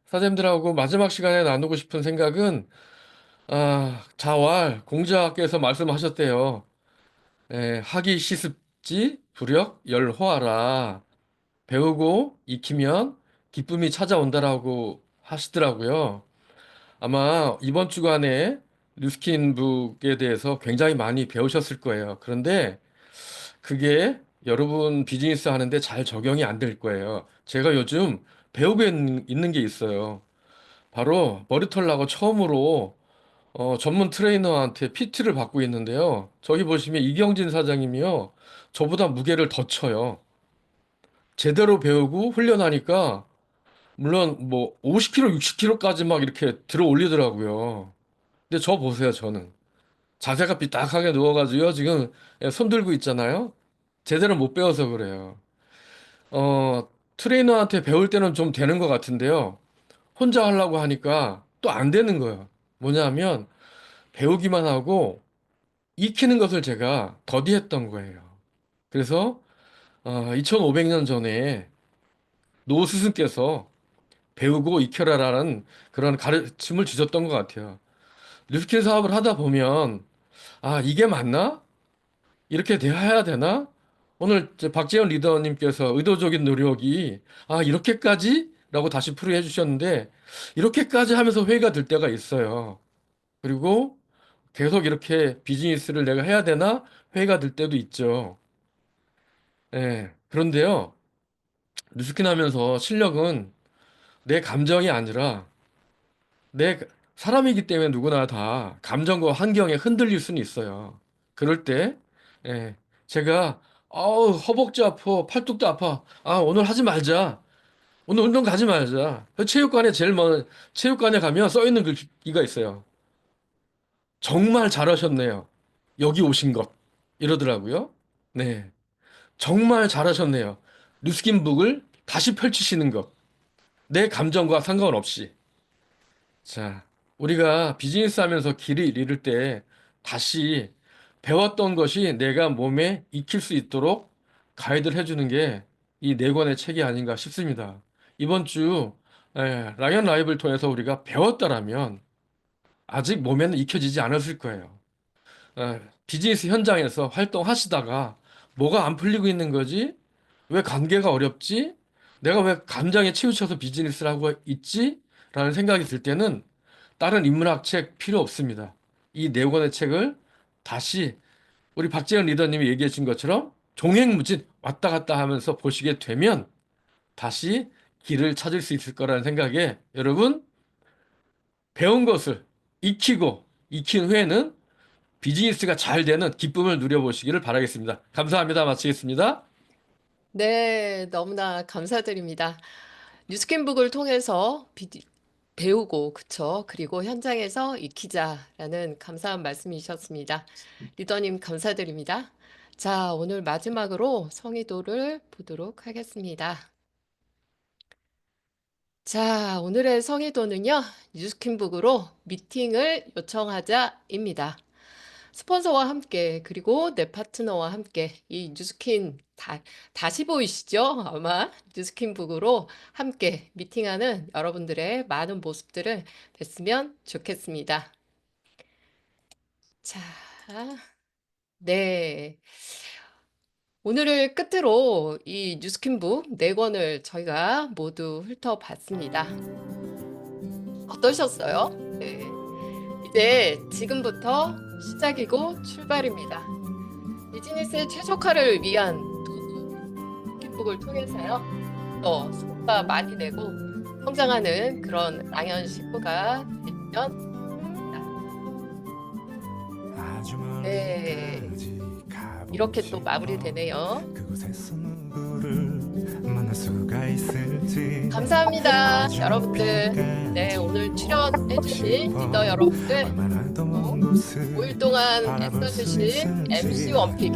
사장님들하고 마지막 시간에 나누고 싶은 생각은, 자활, 공자께서 말씀하셨대요. 하기 시습지 부력 열호하라. 배우고 익히면 기쁨이 찾아온다라고 하시더라고요. 아마 이번 주간에 뉴스킨북에 대해서 굉장히 많이 배우셨을 거예요. 그런데 그게 여러분 비즈니스 하는데 잘 적용이 안 될 거예요. 제가 요즘 배우고 있는 게 있어요. 바로 머리털 나고 처음으로 전문 트레이너한테 PT를 받고 있는데요. 저기 보시면 이경진 사장님이요. 저보다 무게를 더 쳐요. 제대로 배우고 훈련하니까 물론 뭐 50kg, 60kg까지 막 이렇게 들어 올리더라고요. 근데 저 보세요, 저는. 자세가 삐딱하게 누워가지고요. 지금 손 들고 있잖아요. 제대로 못 배워서 그래요. 트레이너한테 배울 때는 좀 되는 것 같은데요. 혼자 하려고 하니까 또 안 되는 거예요. 뭐냐면 배우기만 하고 익히는 것을 제가 더디했던 거예요. 그래서 2500년 전에 노 스승께서 배우고 익혀라라는 그런 가르침을 주셨던 것 같아요. 뉴스킬 사업을 하다 보면 이게 맞나? 이렇게 해야 되나? 오늘 이제 박재현 리더님께서 의도적인 노력이 이렇게까지? 라고 다시 풀이해 주셨는데 이렇게까지 하면서 회의가 들 때가 있어요. 그리고 계속 이렇게 비즈니스를 내가 해야 되나? 회의가 들 때도 있죠. 예. 그런데요, 뉴스킨 하면서 실력은 내 감정이 아니라 내 사람이기 때문에 누구나 다 감정과 환경에 흔들릴 수는 있어요. 그럴 때, 예, 제가, 허벅지 아파, 팔뚝도 아파. 오늘 하지 말자. 오늘 운동 가지 말자. 체육관에 체육관에 가면 써 있는 글귀가 있어요. 정말 잘하셨네요. 여기 오신 것. 이러더라고요. 네. 정말 잘하셨네요. 뉴스킨북을 다시 펼치시는 것. 내 감정과 상관없이. 자, 우리가 비즈니스 하면서 길을 잃을 때 다시 배웠던 것이 내가 몸에 익힐 수 있도록 가이드를 해주는 게 이 네 권의 책이 아닌가 싶습니다. 이번 주 라이언 라이브를 통해서 우리가 배웠다라면 아직 몸에는 익혀지지 않았을 거예요. 비즈니스 현장에서 활동하시다가 뭐가 안 풀리고 있는 거지? 왜 관계가 어렵지? 내가 왜 감정에 치우쳐서 비즈니스를 하고 있지? 라는 생각이 들 때는 다른 인문학 책 필요 없습니다. 이 네 권의 책을 다시 우리 박재현 리더님이 얘기해 준 것처럼 종횡무진 왔다 갔다 하면서 보시게 되면 다시 길을 찾을 수 있을 거라는 생각에 여러분 배운 것을 익히고 익힌 후에는 비즈니스가 잘 되는 기쁨을 누려보시기를 바라겠습니다. 감사합니다. 마치겠습니다. 네, 너무나 감사드립니다. 뉴스킨북을 통해서 배우고, 그쵸? 그리고 현장에서 익히자라는 감사한 말씀이셨습니다. 리더님 감사드립니다. 자, 오늘 마지막으로 성의도를 보도록 하겠습니다. 자, 오늘의 성의도는요, 뉴스킨북으로 미팅을 요청하자입니다. 스폰서와 함께, 그리고 내 파트너와 함께 이 뉴스킨 다시 보이시죠? 아마 뉴스킨북으로 함께 미팅하는 여러분들의 많은 모습들을 뵀으면 좋겠습니다. 자, 네. 오늘을 끝으로 이 뉴스킨북 4권을 저희가 모두 훑어봤습니다. 어떠셨어요? 네. 이제 지금부터 시작이고 출발입니다. 비즈니스의 최적화를 위한 뉴스킨북을 통해서요. 또 성과 많이 내고 성장하는 그런 랑연 신부가 되면 네. 이렇게 또 마무리되네요. 감사합니다, 여러분들. 네, 오늘 출연해주신 리더 여러분들, 5일 동안 애써주신 MC 원픽